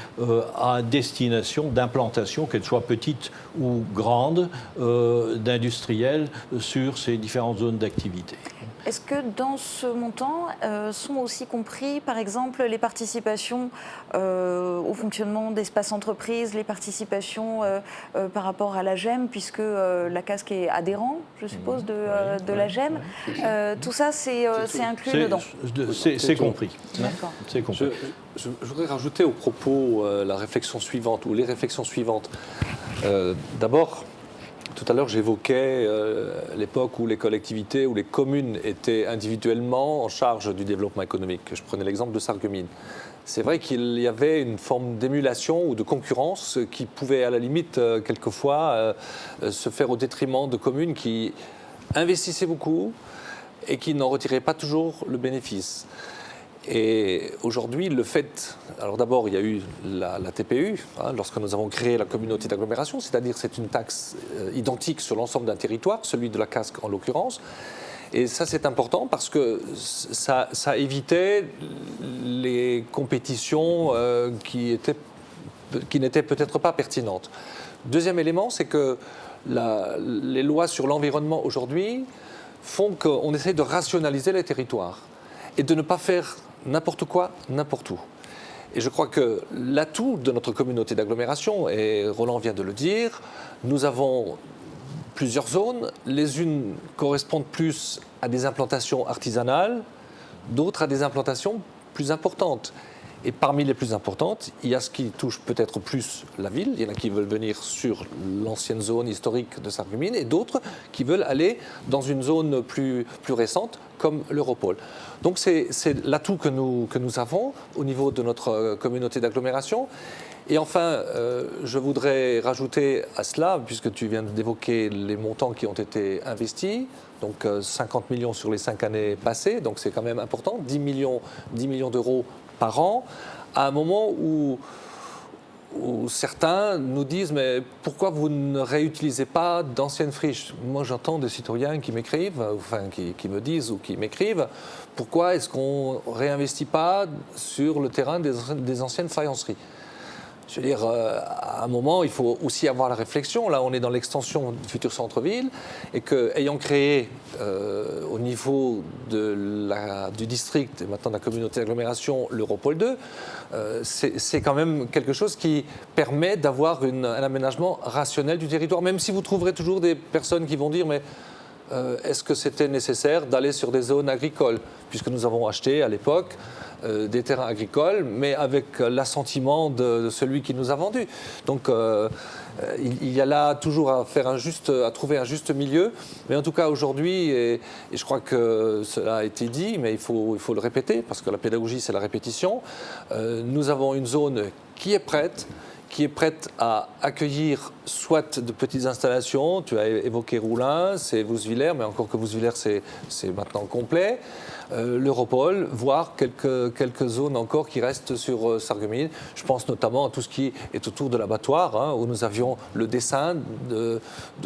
[SPEAKER 13] à destination d'implantations, qu'elles soient petites ou grandes, d'industriels sur ces différentes zones d'activité.
[SPEAKER 1] Est-ce que dans ce montant sont aussi compris, par exemple, les participations au fonctionnement d'espaces entreprises, les participations par rapport à la GEM, puisque la CASC est adhérent, je suppose, de la GEM. Tout ça, c'est inclus dedans.
[SPEAKER 13] C'est compris.
[SPEAKER 14] C'est compris. Je voudrais rajouter au propos la réflexion suivante, ou les réflexions suivantes. D'abord, tout à l'heure, j'évoquais l'époque où les collectivités, où les communes étaient individuellement en charge du développement économique. Je prenais l'exemple de Sarreguemines. C'est vrai qu'il y avait une forme d'émulation ou de concurrence qui pouvait à la limite, quelquefois, se faire au détriment de communes qui investissaient beaucoup et qui n'en retiraient pas toujours le bénéfice. Et aujourd'hui, le fait... Alors d'abord, il y a eu la TPU, lorsque nous avons créé la communauté d'agglomération, c'est-à-dire c'est une taxe identique sur l'ensemble d'un territoire, celui de la CASC en l'occurrence. Et ça, c'est important parce que ça évitait les compétitions qui n'étaient peut-être pas pertinentes. Deuxième élément, c'est que les lois sur l'environnement aujourd'hui font qu'on essaie de rationaliser les territoires et de ne pas faire n'importe quoi, n'importe où. Et je crois que l'atout de notre communauté d'agglomération, et Roland vient de le dire, nous avons plusieurs zones. Les unes correspondent plus à des implantations artisanales, d'autres à des implantations plus importantes. Et parmi les plus importantes, il y a ce qui touche peut-être plus la ville. Il y en a qui veulent venir sur l'ancienne zone historique de Sarreguemines et d'autres qui veulent aller dans une zone plus récente comme l'Europole. Donc c'est l'atout que nous avons au niveau de notre communauté d'agglomération. Et enfin, je voudrais rajouter à cela, puisque tu viens d'évoquer les montants qui ont été investis, donc 50 millions sur les 5 années passées, donc c'est quand même important, 10 millions d'euros par an, à un moment où certains nous disent « mais pourquoi vous ne réutilisez pas d'anciennes friches ?» Moi j'entends des citoyens qui m'écrivent, enfin qui me disent ou qui m'écrivent « pourquoi est-ce qu'on ne réinvestit pas sur le terrain des anciennes faïenceries ?» Je veux dire, à un moment, il faut aussi avoir la réflexion. Là, on est dans l'extension du futur centre-ville et qu'ayant créé au niveau du district et maintenant de la communauté d'agglomération l'Europole 2, c'est quand même quelque chose qui permet d'avoir un aménagement rationnel du territoire. Même si vous trouverez toujours des personnes qui vont dire mais est-ce que c'était nécessaire d'aller sur des zones agricoles, puisque nous avons acheté à l'époque des terrains agricoles, mais avec l'assentiment de celui qui nous a vendu. Donc il y a là toujours à trouver un juste milieu. Mais en tout cas aujourd'hui, et je crois que cela a été dit, mais il faut le répéter, parce que la pédagogie c'est la répétition, nous avons une zone qui est prête, qui est prête à accueillir soit de petites installations, tu as évoqué Roulin, c'est Vousvillers, mais encore que Vousvillers c'est maintenant complet, l'Europol, voire quelques zones encore qui restent sur Sarreguemines. Je pense notamment à tout ce qui est autour de l'abattoir, hein, où nous avions le dessein de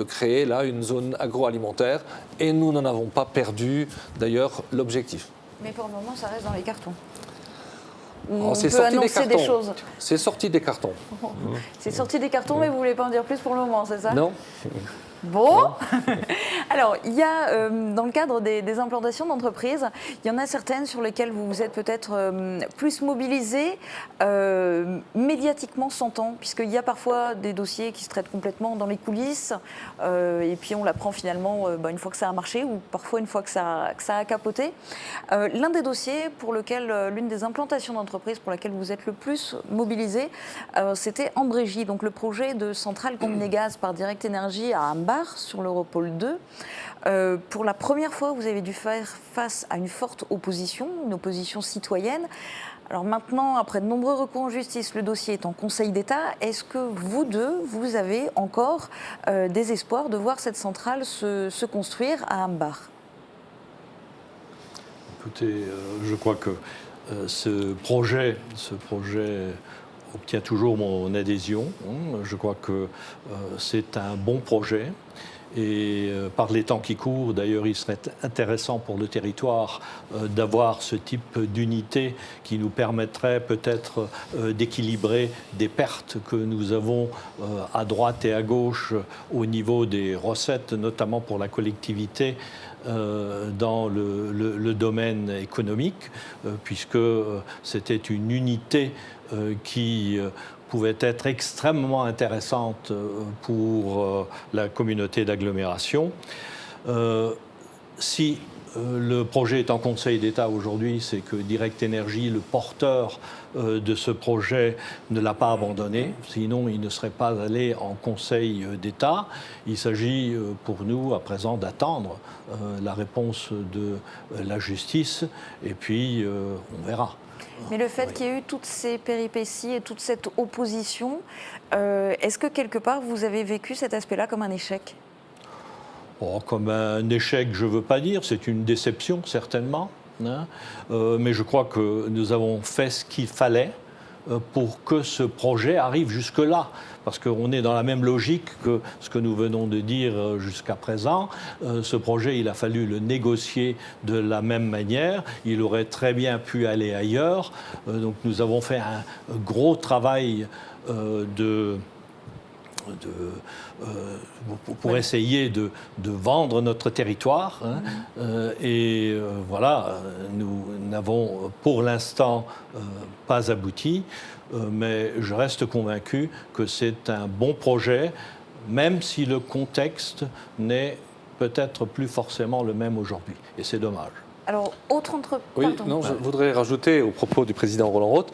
[SPEAKER 14] créer là une zone agroalimentaire, et nous n'en avons pas perdu d'ailleurs l'objectif.
[SPEAKER 1] Mais pour le moment, ça reste dans les cartons.
[SPEAKER 14] On
[SPEAKER 1] peut annoncer des choses.
[SPEAKER 14] C'est sorti des cartons.
[SPEAKER 1] C'est sorti des cartons, mais vous ne voulez pas en dire plus pour le moment, c'est ça?
[SPEAKER 14] Non.
[SPEAKER 1] Bon, alors il y a dans le cadre des implantations d'entreprises, il y en a certaines sur lesquelles vous vous êtes peut-être plus mobilisés, médiatiquement s'entend, puisqu'il y a parfois des dossiers qui se traitent complètement dans les coulisses, et puis on l'apprend finalement une fois que ça a marché, ou parfois une fois que ça a capoté. L'un des dossiers pour lequel, l'une des implantations d'entreprises pour laquelle vous êtes le plus mobilisés, c'était Ambrégy, donc le projet de centrale combinée gaz par Direct Énergie à Ambas, sur l'Europol 2. Pour la première fois, vous avez dû faire face à une forte opposition, une opposition citoyenne. Alors maintenant, après de nombreux recours en justice, le dossier est en Conseil d'État. Est-ce que vous deux, vous avez encore des espoirs de voir cette centrale se construire à Ambas?
[SPEAKER 13] Écoutez, je crois que ce projet obtient toujours mon adhésion. Je crois que c'est un bon projet. Et par les temps qui courent, d'ailleurs, il serait intéressant pour le territoire d'avoir ce type d'unité qui nous permettrait peut-être d'équilibrer des pertes que nous avons à droite et à gauche au niveau des recettes, notamment pour la collectivité, dans le domaine économique, puisque c'était une unité qui pouvait être extrêmement intéressante pour la communauté d'agglomération. Si le projet est en Conseil d'État aujourd'hui, c'est que Direct Énergie, le porteur de ce projet, ne l'a pas abandonné. Sinon, il ne serait pas allé en Conseil d'État. Il s'agit pour nous, à présent, d'attendre la réponse de la justice, et puis on verra.
[SPEAKER 1] Mais le fait qu'il y ait eu toutes ces péripéties et toute cette opposition, est-ce que quelque part vous avez vécu cet aspect-là comme un échec?
[SPEAKER 13] Comme un échec, je ne veux pas dire, c'est une déception certainement, hein. Mais je crois que nous avons fait ce qu'il fallait pour que ce projet arrive jusque-là. Parce qu'on est dans la même logique que ce que nous venons de dire jusqu'à présent. Ce projet, il a fallu le négocier de la même manière. Il aurait très bien pu aller ailleurs. Donc nous avons fait un gros travail pour essayer de vendre notre territoire. Hein. Voilà, nous n'avons pour l'instant pas abouti, mais je reste convaincu que c'est un bon projet, même si le contexte n'est peut-être plus forcément le même aujourd'hui. Et c'est dommage.
[SPEAKER 1] Alors, autre entreprise...
[SPEAKER 14] Oui, non, je voudrais rajouter au propos du président Roland Roth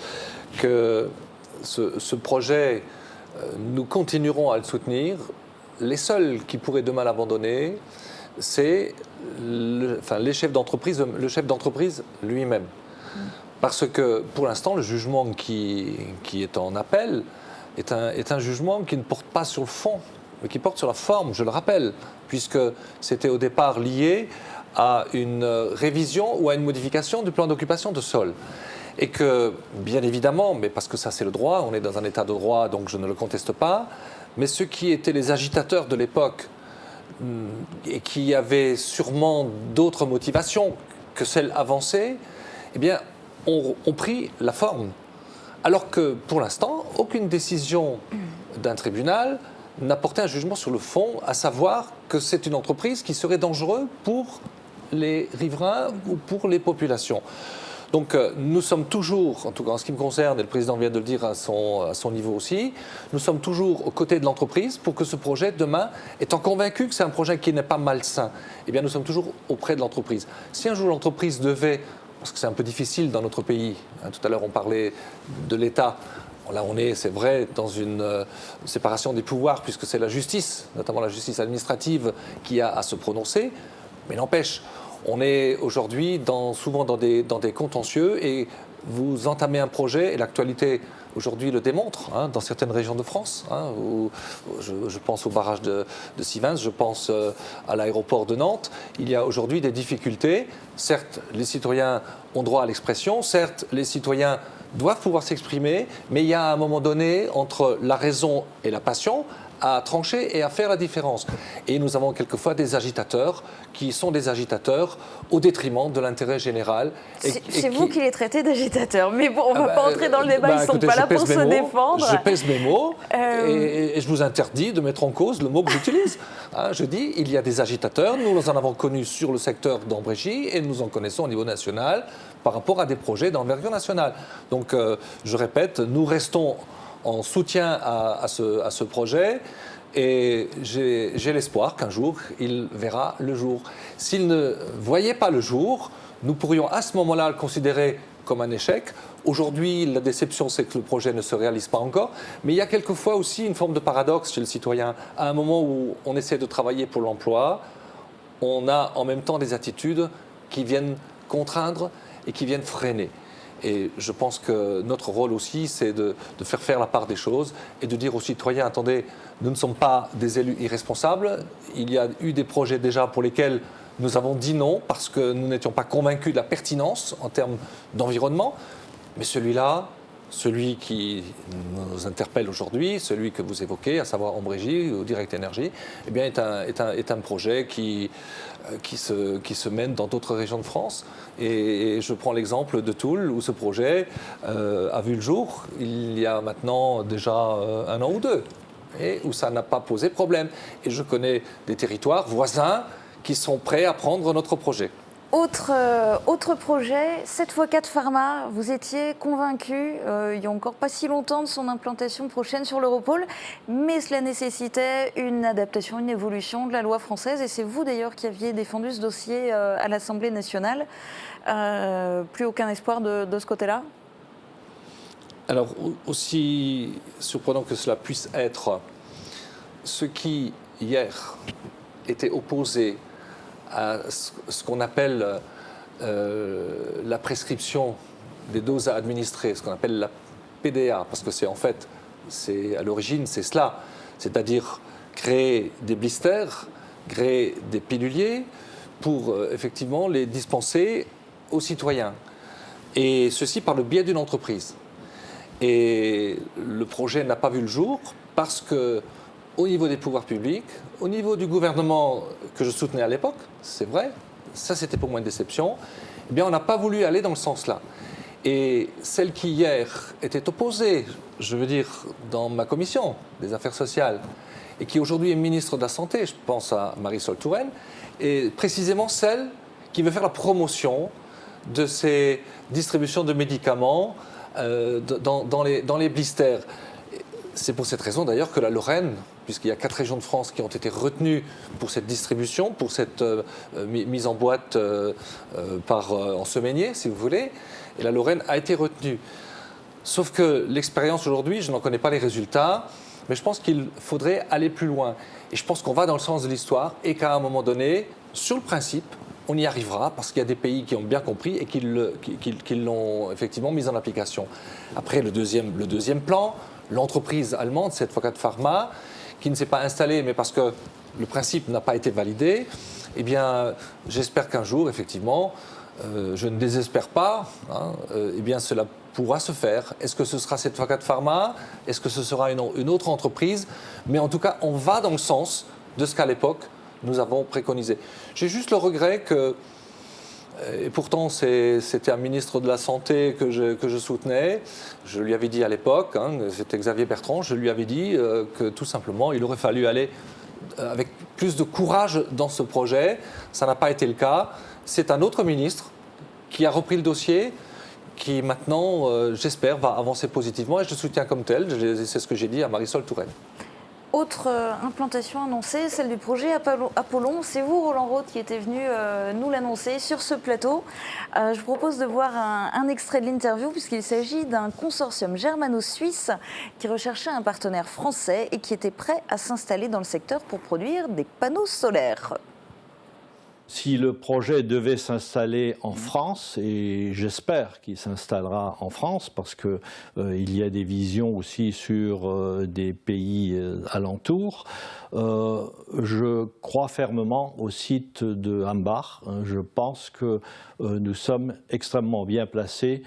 [SPEAKER 14] que ce projet... Nous continuerons à le soutenir. Les seuls qui pourraient demain l'abandonner, c'est le chef d'entreprise lui-même. Parce que pour l'instant, le jugement qui est en appel est un jugement qui ne porte pas sur le fond, mais qui porte sur la forme, je le rappelle, puisque c'était au départ lié à une révision ou à une modification du plan d'occupation de sol. Et que, bien évidemment, mais parce que ça c'est le droit, on est dans un état de droit, donc je ne le conteste pas, mais ceux qui étaient les agitateurs de l'époque et qui avaient sûrement d'autres motivations que celles avancées, eh bien, ont pris la forme. Alors que, pour l'instant, aucune décision d'un tribunal n'a porté un jugement sur le fond, à savoir que c'est une entreprise qui serait dangereuse pour les riverains ou pour les populations. Donc nous sommes toujours, en tout cas en ce qui me concerne, et le président vient de le dire à son niveau aussi, nous sommes toujours aux côtés de l'entreprise pour que ce projet, demain, étant convaincu que c'est un projet qui n'est pas malsain, eh bien nous sommes toujours auprès de l'entreprise. Si un jour l'entreprise devait, parce que c'est un peu difficile dans notre pays, hein, tout à l'heure on parlait de l'État, là on est, c'est vrai, dans une séparation des pouvoirs, puisque c'est la justice, notamment la justice administrative, qui a à se prononcer, mais n'empêche, on est aujourd'hui souvent dans des contentieux et vous entamez un projet et l'actualité aujourd'hui le démontrent, dans certaines régions de France. Où je pense au barrage de Sivens, je pense à l'aéroport de Nantes. Il y a aujourd'hui des difficultés. Certes, les citoyens ont droit à l'expression, certes, les citoyens doivent pouvoir s'exprimer, mais il y a un moment donné, entre la raison et la passion, à trancher et à faire la différence. Et nous avons quelquefois des agitateurs qui sont des agitateurs au détriment de l'intérêt général.
[SPEAKER 1] C'est vous qui les traitez d'agitateurs, mais bon, on ne va pas entrer dans le débat, ils ne sont pas là pour se défendre.
[SPEAKER 14] Je pèse mes mots et je vous interdis de mettre en cause le mot que j'utilise. Je dis, il y a des agitateurs, nous en avons connus sur le secteur d'Ambrégy et nous en connaissons au niveau national par rapport à des projets d'envergure nationale. Donc, je répète, nous restons en soutien à ce projet et j'ai l'espoir qu'un jour il verra le jour. S'il ne voyait pas le jour, nous pourrions à ce moment-là le considérer comme un échec. Aujourd'hui, la déception, c'est que le projet ne se réalise pas encore, mais il y a quelquefois aussi une forme de paradoxe chez le citoyen. À un moment où on essaie de travailler pour l'emploi, on a en même temps des attitudes qui viennent contraindre et qui viennent freiner. Et je pense que notre rôle aussi, c'est de faire la part des choses et de dire aux citoyens, attendez, nous ne sommes pas des élus irresponsables. Il y a eu des projets déjà pour lesquels nous avons dit non parce que nous n'étions pas convaincus de la pertinence en termes d'environnement. Mais celui-là, celui qui nous interpelle aujourd'hui, celui que vous évoquez, à savoir Ambrégy ou Direct Énergie, eh bien est un projet qui se mène dans d'autres régions de France. Et je prends l'exemple de Toul, où ce projet a vu le jour il y a maintenant déjà 1 an ou 2, et où ça n'a pas posé problème. Et je connais des territoires voisins qui sont prêts à prendre notre projet.
[SPEAKER 1] Autre projet, 7x4 Pharma, vous étiez convaincu, il n'y a encore pas si longtemps, de son implantation prochaine sur l'Europole, mais cela nécessitait une adaptation, une évolution de la loi française, et c'est vous d'ailleurs qui aviez défendu ce dossier à l'Assemblée nationale. Plus aucun espoir de ce côté-là ?
[SPEAKER 14] Alors, aussi surprenant que cela puisse être, ceux qui, hier, étaient opposés à ce qu'on appelle la prescription des doses à administrer, ce qu'on appelle la PDA, parce que à l'origine, c'est cela, c'est-à-dire créer des blisters, créer des piluliers pour effectivement les dispenser aux citoyens, et ceci par le biais d'une entreprise. Et le projet n'a pas vu le jour parce que, au niveau des pouvoirs publics, au niveau du gouvernement que je soutenais à l'époque, c'est vrai, ça c'était pour moi une déception, eh bien on n'a pas voulu aller dans le sens-là. Et celle qui hier était opposée, je veux dire, dans ma commission des affaires sociales, et qui aujourd'hui est ministre de la Santé, je pense à Marisol Touraine, est précisément celle qui veut faire la promotion de ces distributions de médicaments dans les blisters. C'est pour cette raison d'ailleurs que la Lorraine, puisqu'il y a 4 régions de France qui ont été retenues pour cette distribution, pour cette mise en boîte en semainier, si vous voulez, et la Lorraine a été retenue. Sauf que l'expérience aujourd'hui, je n'en connais pas les résultats, mais je pense qu'il faudrait aller plus loin. Et je pense qu'on va dans le sens de l'histoire et qu'à un moment donné, sur le principe, on y arrivera parce qu'il y a des pays qui ont bien compris et qui l'ont effectivement mis en application. Après, le deuxième plan, l'entreprise allemande, 7x4 Pharma, qui ne s'est pas installée, mais parce que le principe n'a pas été validé, eh bien, j'espère qu'un jour, effectivement, je ne désespère pas, eh bien, cela pourra se faire. Est-ce que ce sera 7x4 Pharma ? Est-ce que ce sera une autre entreprise ? Mais en tout cas, on va dans le sens de ce qu'à l'époque, nous avons préconisé. J'ai juste le regret que, et pourtant c'était un ministre de la Santé que je soutenais, je lui avais dit à l'époque, c'était Xavier Bertrand, je lui avais dit que tout simplement il aurait fallu aller avec plus de courage dans ce projet. Ça n'a pas été le cas. C'est un autre ministre qui a repris le dossier, qui maintenant, j'espère, va avancer positivement et je le soutiens comme tel. C'est ce que j'ai dit à Marisol Touraine.
[SPEAKER 1] Autre implantation annoncée, celle du projet Apollon. C'est vous, Roland Roth, qui était venu nous l'annoncer sur ce plateau. Je vous propose de voir un extrait de l'interview, puisqu'il s'agit d'un consortium germano-suisse qui recherchait un partenaire français et qui était prêt à s'installer dans le secteur pour produire des panneaux solaires.
[SPEAKER 13] Si le projet devait s'installer en France, et j'espère qu'il s'installera en France, parce qu'il y a des visions aussi sur des pays alentours, je crois fermement au site de Hambach. Je pense que nous sommes extrêmement bien placés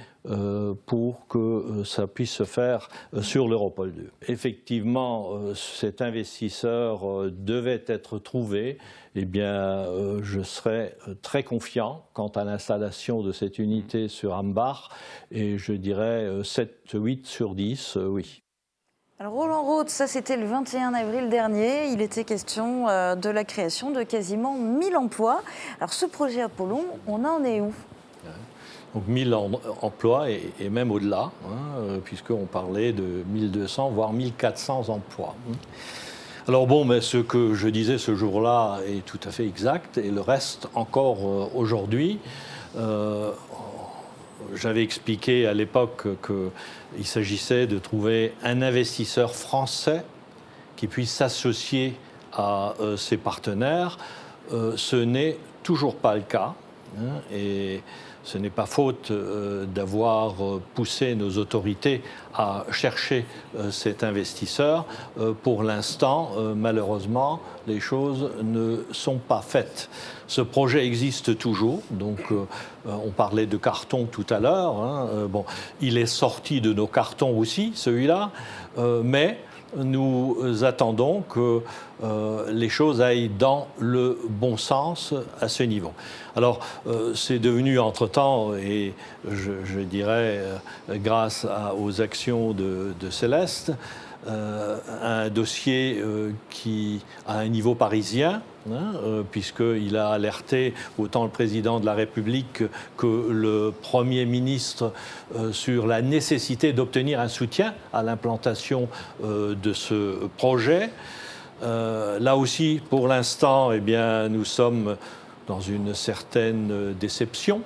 [SPEAKER 13] pour que ça puisse se faire sur l'Europol 2. Effectivement, cet investisseur devait être trouvé. Eh bien, je serais très confiant quant à l'installation de cette unité sur Hambach, et je dirais 7-8 sur 10, oui.
[SPEAKER 1] Alors Roland Roth, ça c'était le 21 avril dernier, il était question de la création de quasiment 1000 emplois. Alors ce projet Apollon, on en est où ?
[SPEAKER 13] Donc 1000 emplois et même au-delà, puisqu'on parlait de 1200 voire 1400 emplois. Alors bon, mais ce que je disais ce jour-là est tout à fait exact, et le reste encore aujourd'hui. J'avais expliqué à l'époque qu'il s'agissait de trouver un investisseur français qui puisse s'associer à ses partenaires. Ce n'est toujours pas le cas, et ce n'est pas faute d'avoir poussé nos autorités à chercher cet investisseur. Pour l'instant, malheureusement, les choses ne sont pas faites. Ce projet existe toujours, donc on parlait de carton tout à l'heure. Bon, il est sorti de nos cartons aussi, celui-là, mais nous attendons que les choses aillent dans le bon sens à ce niveau. Alors, c'est devenu entre-temps, et je dirais grâce aux actions de Céleste, un dossier qui a un niveau parisien, puisqu'il a alerté autant le président de la République que le Premier ministre sur la nécessité d'obtenir un soutien à l'implantation de ce projet. Là aussi, pour l'instant, eh bien, nous sommes dans une certaine déception,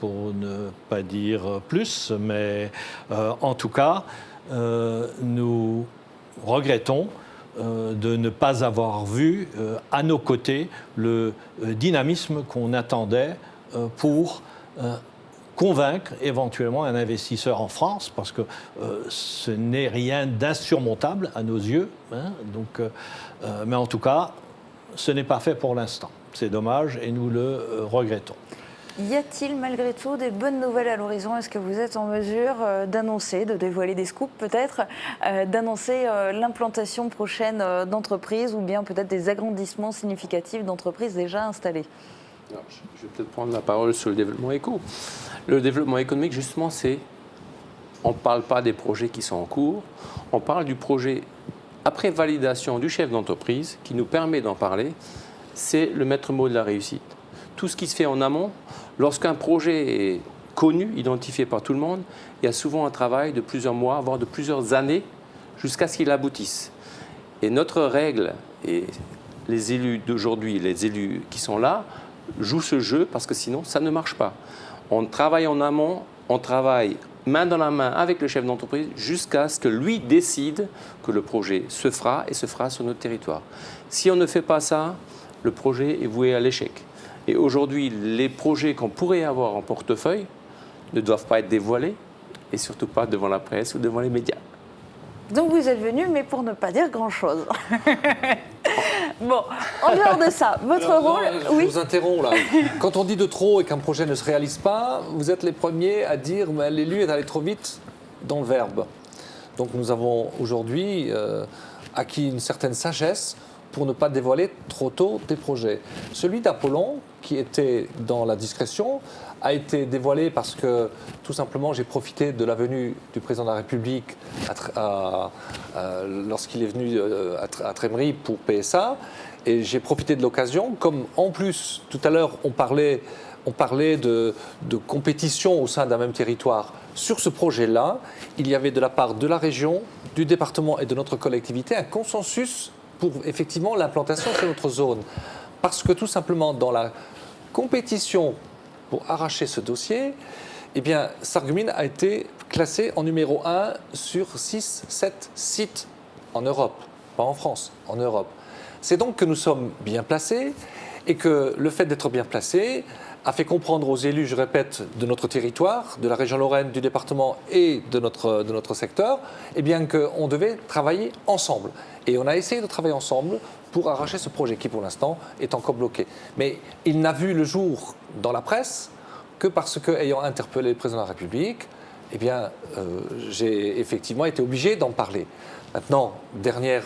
[SPEAKER 13] pour ne pas dire plus, mais en tout cas, nous regrettons de ne pas avoir vu à nos côtés le dynamisme qu'on attendait pour convaincre éventuellement un investisseur en France, parce que ce n'est rien d'insurmontable à nos yeux. Mais en tout cas, ce n'est pas fait pour l'instant. C'est dommage et nous le regrettons.
[SPEAKER 1] Y a-t-il malgré tout des bonnes nouvelles à l'horizon ? Est-ce que vous êtes en mesure d'annoncer, de dévoiler des scoops peut-être, d'annoncer l'implantation prochaine d'entreprises ou bien peut-être des agrandissements significatifs d'entreprises déjà installées ?
[SPEAKER 12] Alors, je vais peut-être prendre la parole sur le développement éco. Le développement économique, justement, on ne parle pas des projets qui sont en cours, on parle du projet après validation du chef d'entreprise qui nous permet d'en parler. C'est le maître mot de la réussite. Tout ce qui se fait en amont, lorsqu'un projet est connu, identifié par tout le monde, il y a souvent un travail de plusieurs mois, voire de plusieurs années, jusqu'à ce qu'il aboutisse. Et notre règle, et les élus d'aujourd'hui, les élus qui sont là, jouent ce jeu parce que sinon, ça ne marche pas. On travaille en amont, on travaille main dans la main avec le chef d'entreprise jusqu'à ce que lui décide que le projet se fera et se fera sur notre territoire. Si on ne fait pas ça, le projet est voué à l'échec. Et aujourd'hui, les projets qu'on pourrait avoir en portefeuille ne doivent pas être dévoilés, et surtout pas devant la presse ou devant les médias.
[SPEAKER 1] Donc vous êtes venu, mais pour ne pas dire grand-chose. Bon, en dehors de ça, votre rôle...
[SPEAKER 14] Je vous interromps là. Quand on dit de trop et qu'un projet ne se réalise pas, vous êtes les premiers à dire que l'élu est allé trop vite dans le verbe. Donc nous avons aujourd'hui acquis une certaine sagesse pour ne pas dévoiler trop tôt des projets. Celui d'Apollon, qui était dans la discrétion, a été dévoilé parce que, tout simplement, j'ai profité de la venue du président de la République lorsqu'il est venu à Trémery pour PSA, et j'ai profité de l'occasion, comme en plus, tout à l'heure, on parlait de compétition au sein d'un même territoire. Sur ce projet-là, il y avait de la part de la région, du département et de notre collectivité un consensus pour effectivement l'implantation sur notre zone. Parce que tout simplement, dans la compétition pour arracher ce dossier, eh bien, Sarreguemines a été classé en numéro 1 sur 6-7 sites en Europe. pas en France, en Europe. C'est donc que nous sommes bien placés et que le fait d'être bien placés a fait comprendre aux élus, je répète, de notre territoire, de la région Lorraine, du département et de notre secteur, eh bien qu'on devait travailler ensemble. Et on a essayé de travailler ensemble pour arracher ce projet qui, pour l'instant, est encore bloqué. Mais il n'a vu le jour dans la presse que parce que, ayant interpellé le président de la République, eh bien, j'ai effectivement été obligé d'en parler. Maintenant, dernière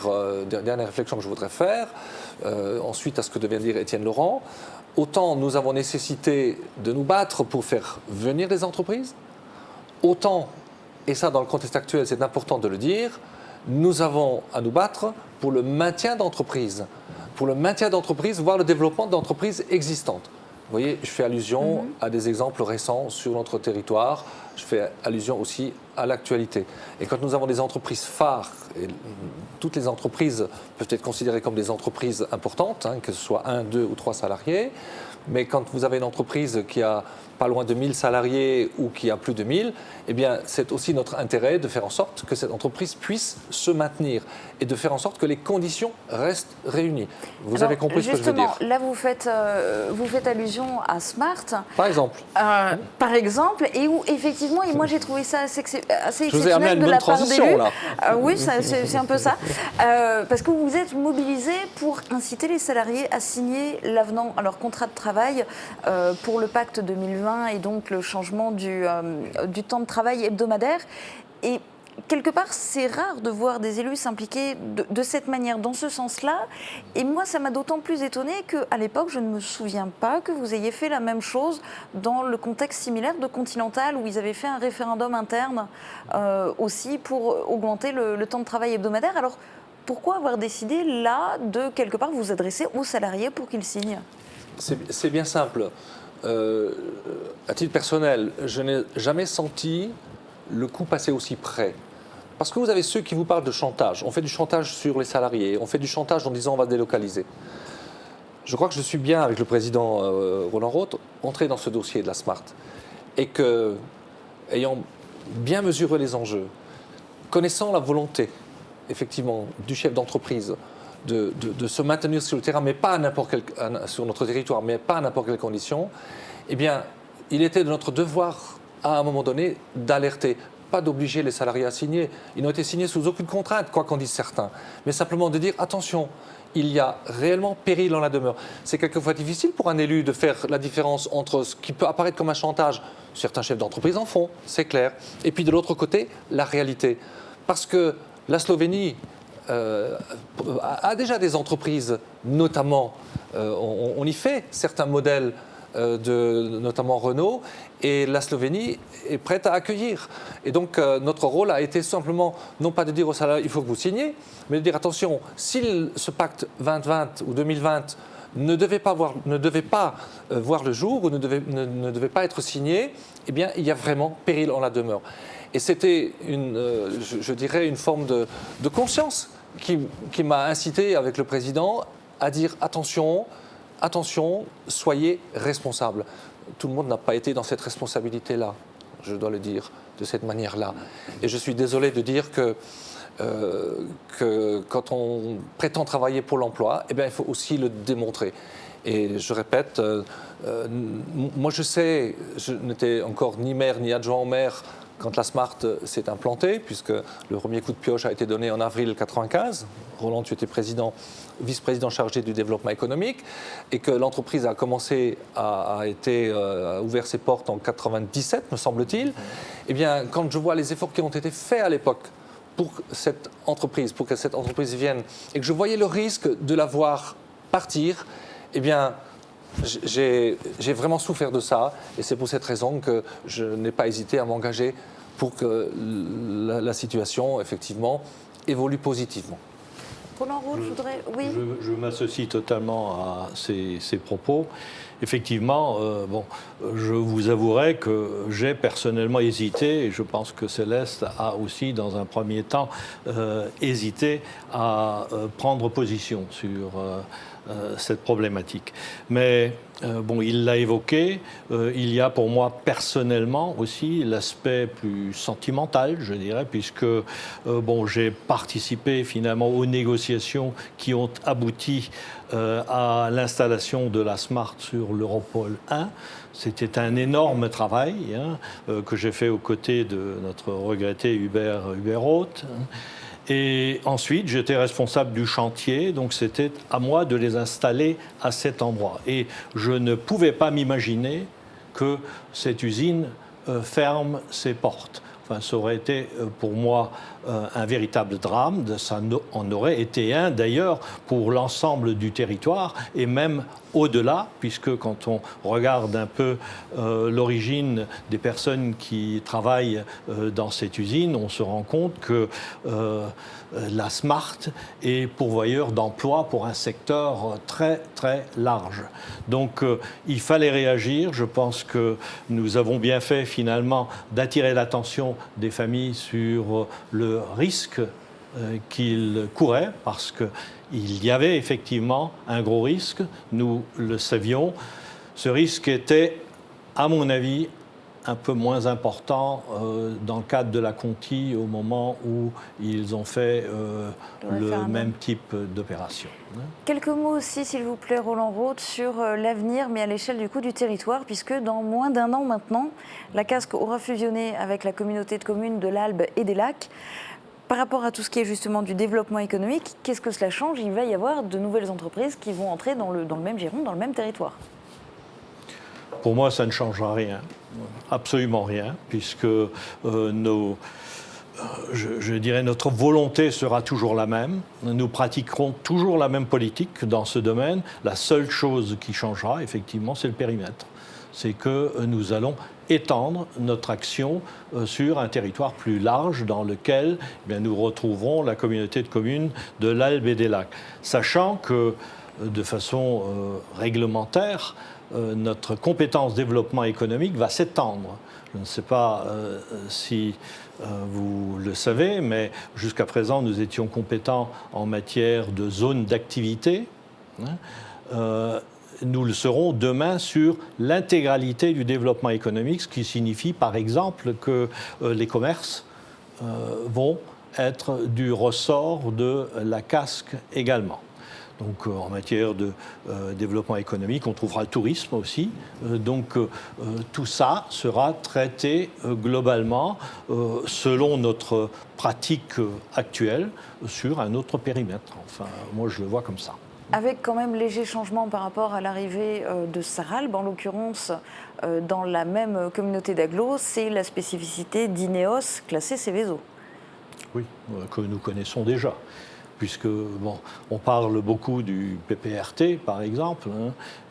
[SPEAKER 14] réflexion que je voudrais faire, ensuite à ce que vient de dire Étienne Laurent, autant nous avons nécessité de nous battre pour faire venir des entreprises, autant, et ça dans le contexte actuel c'est important de le dire, nous avons à nous battre pour le maintien d'entreprises, voire le développement d'entreprises existantes. Vous voyez, je fais allusion à des exemples récents sur notre territoire, je fais allusion aussi à l'actualité. Et quand nous avons des entreprises phares, et toutes les entreprises peuvent être considérées comme des entreprises importantes, que ce soit 1, 2 ou 3 salariés, mais quand vous avez une entreprise qui a pas loin de 1000 salariés ou qui a plus de 1000, eh bien, c'est aussi notre intérêt de faire en sorte que cette entreprise puisse se maintenir et de faire en sorte que les conditions restent réunies. Vous avez compris ce que je veux dire.
[SPEAKER 1] Là, vous faites allusion à Smart.
[SPEAKER 14] Par exemple.
[SPEAKER 1] Et où, effectivement, et moi j'ai trouvé ça assez
[SPEAKER 14] je vous ai amené à
[SPEAKER 1] exceptionnel
[SPEAKER 14] une
[SPEAKER 1] de la
[SPEAKER 14] bonne
[SPEAKER 1] part
[SPEAKER 14] transition,
[SPEAKER 1] d'élus.
[SPEAKER 14] là.
[SPEAKER 1] Oui, c'est un peu ça. Parce que vous vous êtes mobilisés pour inciter les salariés à signer l'avenant à leur contrat de travail pour le pacte 2020 et donc le changement du temps de travail hebdomadaire. Et quelque part, c'est rare de voir des élus s'impliquer de cette manière, dans ce sens-là. Et moi, ça m'a d'autant plus étonnée qu'à l'époque, je ne me souviens pas que vous ayez fait la même chose dans le contexte similaire de Continental, où ils avaient fait un référendum interne aussi pour augmenter le temps de travail hebdomadaire. Alors, pourquoi avoir décidé là de, quelque part, vous adresser aux salariés pour qu'ils signent ?
[SPEAKER 14] C'est bien simple. À titre personnel, je n'ai jamais senti le coup passer aussi près. Parce que vous avez ceux qui vous parlent de chantage. On fait du chantage sur les salariés, on fait du chantage en disant on va délocaliser. Je crois que je suis bien, avec le président Roland Roth, entré dans ce dossier de la Smart. Et que, ayant bien mesuré les enjeux, connaissant la volonté, effectivement, du chef d'entreprise de se maintenir sur le terrain, mais pas sur notre territoire, mais pas à n'importe quelle condition, eh bien, il était de notre devoir, à un moment donné, d'alerter. Pas d'obliger les salariés à signer. Ils n'ont été signés sous aucune contrainte, quoi qu'en disent certains. Mais simplement de dire, attention, il y a réellement péril en la demeure. C'est quelquefois difficile pour un élu de faire la différence entre ce qui peut apparaître comme un chantage. Certains chefs d'entreprise en font, c'est clair. Et puis de l'autre côté, la réalité. Parce que la Slovénie a déjà des entreprises, notamment, on y fait certains modèles, notamment Renault, et la Slovénie est prête à accueillir. Et donc notre rôle a été simplement, non pas de dire aux salariés il faut que vous signiez, mais de dire attention, si ce pacte 2020 ou 2020 ne devait pas voir le jour ou ne devait pas être signé, eh bien il y a vraiment péril en la demeure. Et c'était je dirais une forme de conscience qui m'a incité avec le président à dire attention, soyez responsables. Tout le monde n'a pas été dans cette responsabilité-là, je dois le dire, de cette manière-là. Et je suis désolé de dire que quand on prétend travailler pour l'emploi, eh bien, il faut aussi le démontrer. Et je répète, moi je sais, je n'étais encore ni maire ni adjoint au maire quand la Smart s'est implantée, puisque le premier coup de pioche a été donné en avril 1995. Roland, tu étais vice-président chargé du développement économique, et que l'entreprise a commencé a ouvert ses portes en 1997, me semble-t-il. Eh bien, quand je vois les efforts qui ont été faits à l'époque pour que cette entreprise vienne, et que je voyais le risque de la voir partir, eh bien, j'ai vraiment souffert de ça, et c'est pour cette raison que je n'ai pas hésité à m'engager pour que la situation, effectivement, évolue positivement.
[SPEAKER 1] Roland Roth, je voudrais... Oui.
[SPEAKER 13] Je m'associe totalement à ces propos. Effectivement, je vous avouerai que j'ai personnellement hésité, et je pense que Céleste a aussi, dans un premier temps, hésité à prendre position sur cette problématique. Mais il l'a évoqué, il y a pour moi personnellement aussi l'aspect plus sentimental, je dirais, puisque j'ai participé finalement aux négociations négociations qui ont abouti à l'installation de la Smart sur l'Europol 1. C'était un énorme travail que j'ai fait aux côtés de notre regretté Hubert Haute. Et ensuite, j'étais responsable du chantier, donc c'était à moi de les installer à cet endroit. Et je ne pouvais pas m'imaginer que cette usine ferme ses portes. Enfin, ça aurait été pour moi un véritable drame, ça en aurait été un d'ailleurs pour l'ensemble du territoire et même au-delà, puisque quand on regarde un peu l'origine des personnes qui travaillent dans cette usine, on se rend compte que la Smart est pourvoyeur d'emplois pour un secteur très très large. Donc il fallait réagir. Je pense que nous avons bien fait finalement d'attirer l'attention des familles sur le risque qu'ils couraient, parce qu'il y avait effectivement un gros risque, nous le savions. Ce risque était, à mon avis, un peu moins important dans le cadre de la Conti au moment où ils ont fait le même type d'opération.
[SPEAKER 1] Quelques mots aussi, s'il vous plaît, Roland Roth, sur l'avenir, mais à l'échelle du coup du territoire, puisque dans moins d'un an maintenant, la Casques aura fusionné avec la communauté de communes de l'Albe et des Lacs. Par rapport à tout ce qui est justement du développement économique, qu'est-ce que cela change? Il va y avoir de nouvelles entreprises qui vont entrer dans le même giron, dans le même territoire.
[SPEAKER 13] Pour moi, ça ne changera rien, absolument rien, puisque je dirais notre volonté sera toujours la même. Nous pratiquerons toujours la même politique dans ce domaine. La seule chose qui changera, effectivement, c'est le périmètre. C'est que nous allons étendre notre action sur un territoire plus large dans lequel nous retrouverons la communauté de communes de l'Albe et des Lacs. Sachant que, de façon réglementaire, notre compétence développement économique va s'étendre. Je ne sais pas si vous le savez, mais jusqu'à présent, nous étions compétents en matière de zone d'activité. Nous le serons demain sur l'intégralité du développement économique, ce qui signifie par exemple que les commerces vont être du ressort de la Casques également. Donc en matière de développement économique, on trouvera le tourisme aussi. Donc tout ça sera traité globalement selon notre pratique actuelle sur un autre périmètre. Enfin, moi je le vois comme ça.
[SPEAKER 1] Avec quand même léger changement par rapport à l'arrivée de Sarralbe, en l'occurrence dans la même communauté d'agglo, c'est la spécificité d'Ineos classée Seveso.
[SPEAKER 13] Oui, que nous connaissons déjà. Puisque, on parle beaucoup du PPRT, par exemple,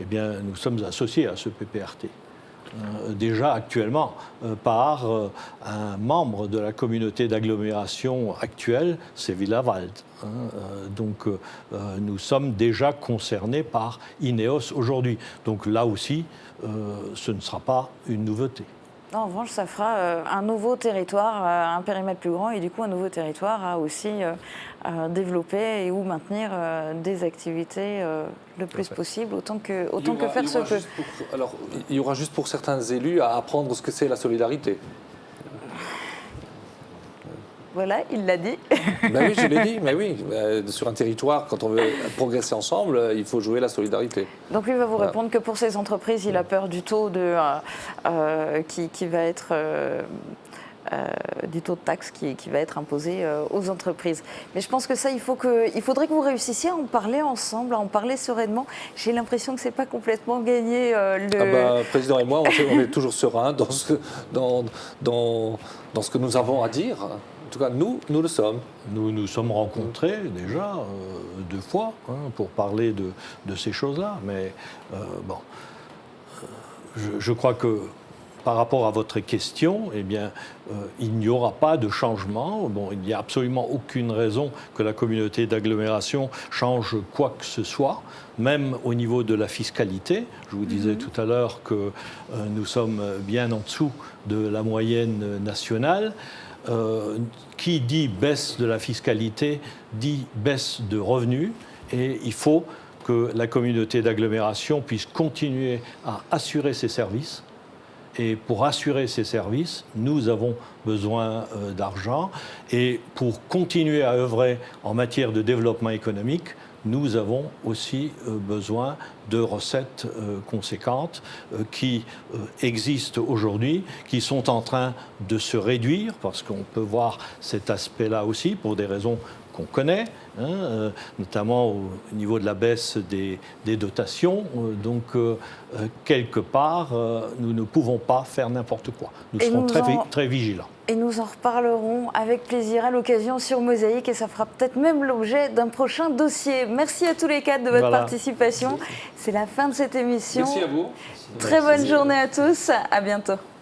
[SPEAKER 13] eh bien, nous sommes associés à ce PPRT. Déjà actuellement, par un membre de la communauté d'agglomération actuelle, c'est Villavald. Donc, nous sommes déjà concernés par Ineos aujourd'hui. Donc là aussi, ce ne sera pas une nouveauté.
[SPEAKER 1] Non, en revanche, ça fera un nouveau territoire, un périmètre plus grand, et du coup un nouveau territoire à aussi développer et ou maintenir des activités le plus possible, autant que faire se peut.
[SPEAKER 14] Alors, il y aura juste pour certains élus à apprendre ce que c'est la solidarité.
[SPEAKER 1] Voilà, il l'a dit.
[SPEAKER 14] Ben oui, je l'ai dit, mais oui. Sur un territoire, quand on veut progresser ensemble, il faut jouer la solidarité.
[SPEAKER 1] Donc lui va vous répondre que pour ces entreprises, il a peur du taux qui va être du taux de taxe qui va être imposé aux entreprises. Mais je pense que ça, il faudrait que vous réussissiez à en parler ensemble, à en parler sereinement. J'ai l'impression que c'est pas complètement gagné.
[SPEAKER 14] Le président et moi, on est toujours sereins dans ce que nous avons à dire. En tout cas, nous le sommes.
[SPEAKER 13] Nous nous sommes rencontrés déjà 2 fois pour parler de ces choses-là. Mais je crois que par rapport à votre question, eh bien, il n'y aura pas de changement. Il n'y a absolument aucune raison que la communauté d'agglomération change quoi que ce soit, même au niveau de la fiscalité. Je vous disais tout à l'heure que nous sommes bien en dessous de la moyenne nationale. Qui dit baisse de la fiscalité dit baisse de revenus, et il faut que la communauté d'agglomération puisse continuer à assurer ses services Et pour assurer ces services, nous avons besoin d'argent. Et pour continuer à œuvrer en matière de développement économique, nous avons aussi besoin de recettes conséquentes qui existent aujourd'hui, qui sont en train de se réduire, parce qu'on peut voir cet aspect-là aussi pour des raisons qu'on connaît, notamment au niveau de la baisse des dotations. Donc, quelque part, nous ne pouvons pas faire n'importe quoi. Nous serons très vigilants.
[SPEAKER 1] Et nous en reparlerons avec plaisir à l'occasion sur Mosaïque, et ça fera peut-être même l'objet d'un prochain dossier. Merci à tous les quatre de votre participation. C'est la fin de cette émission.
[SPEAKER 14] Merci à vous.
[SPEAKER 1] Très bonne journée à tous. À bientôt.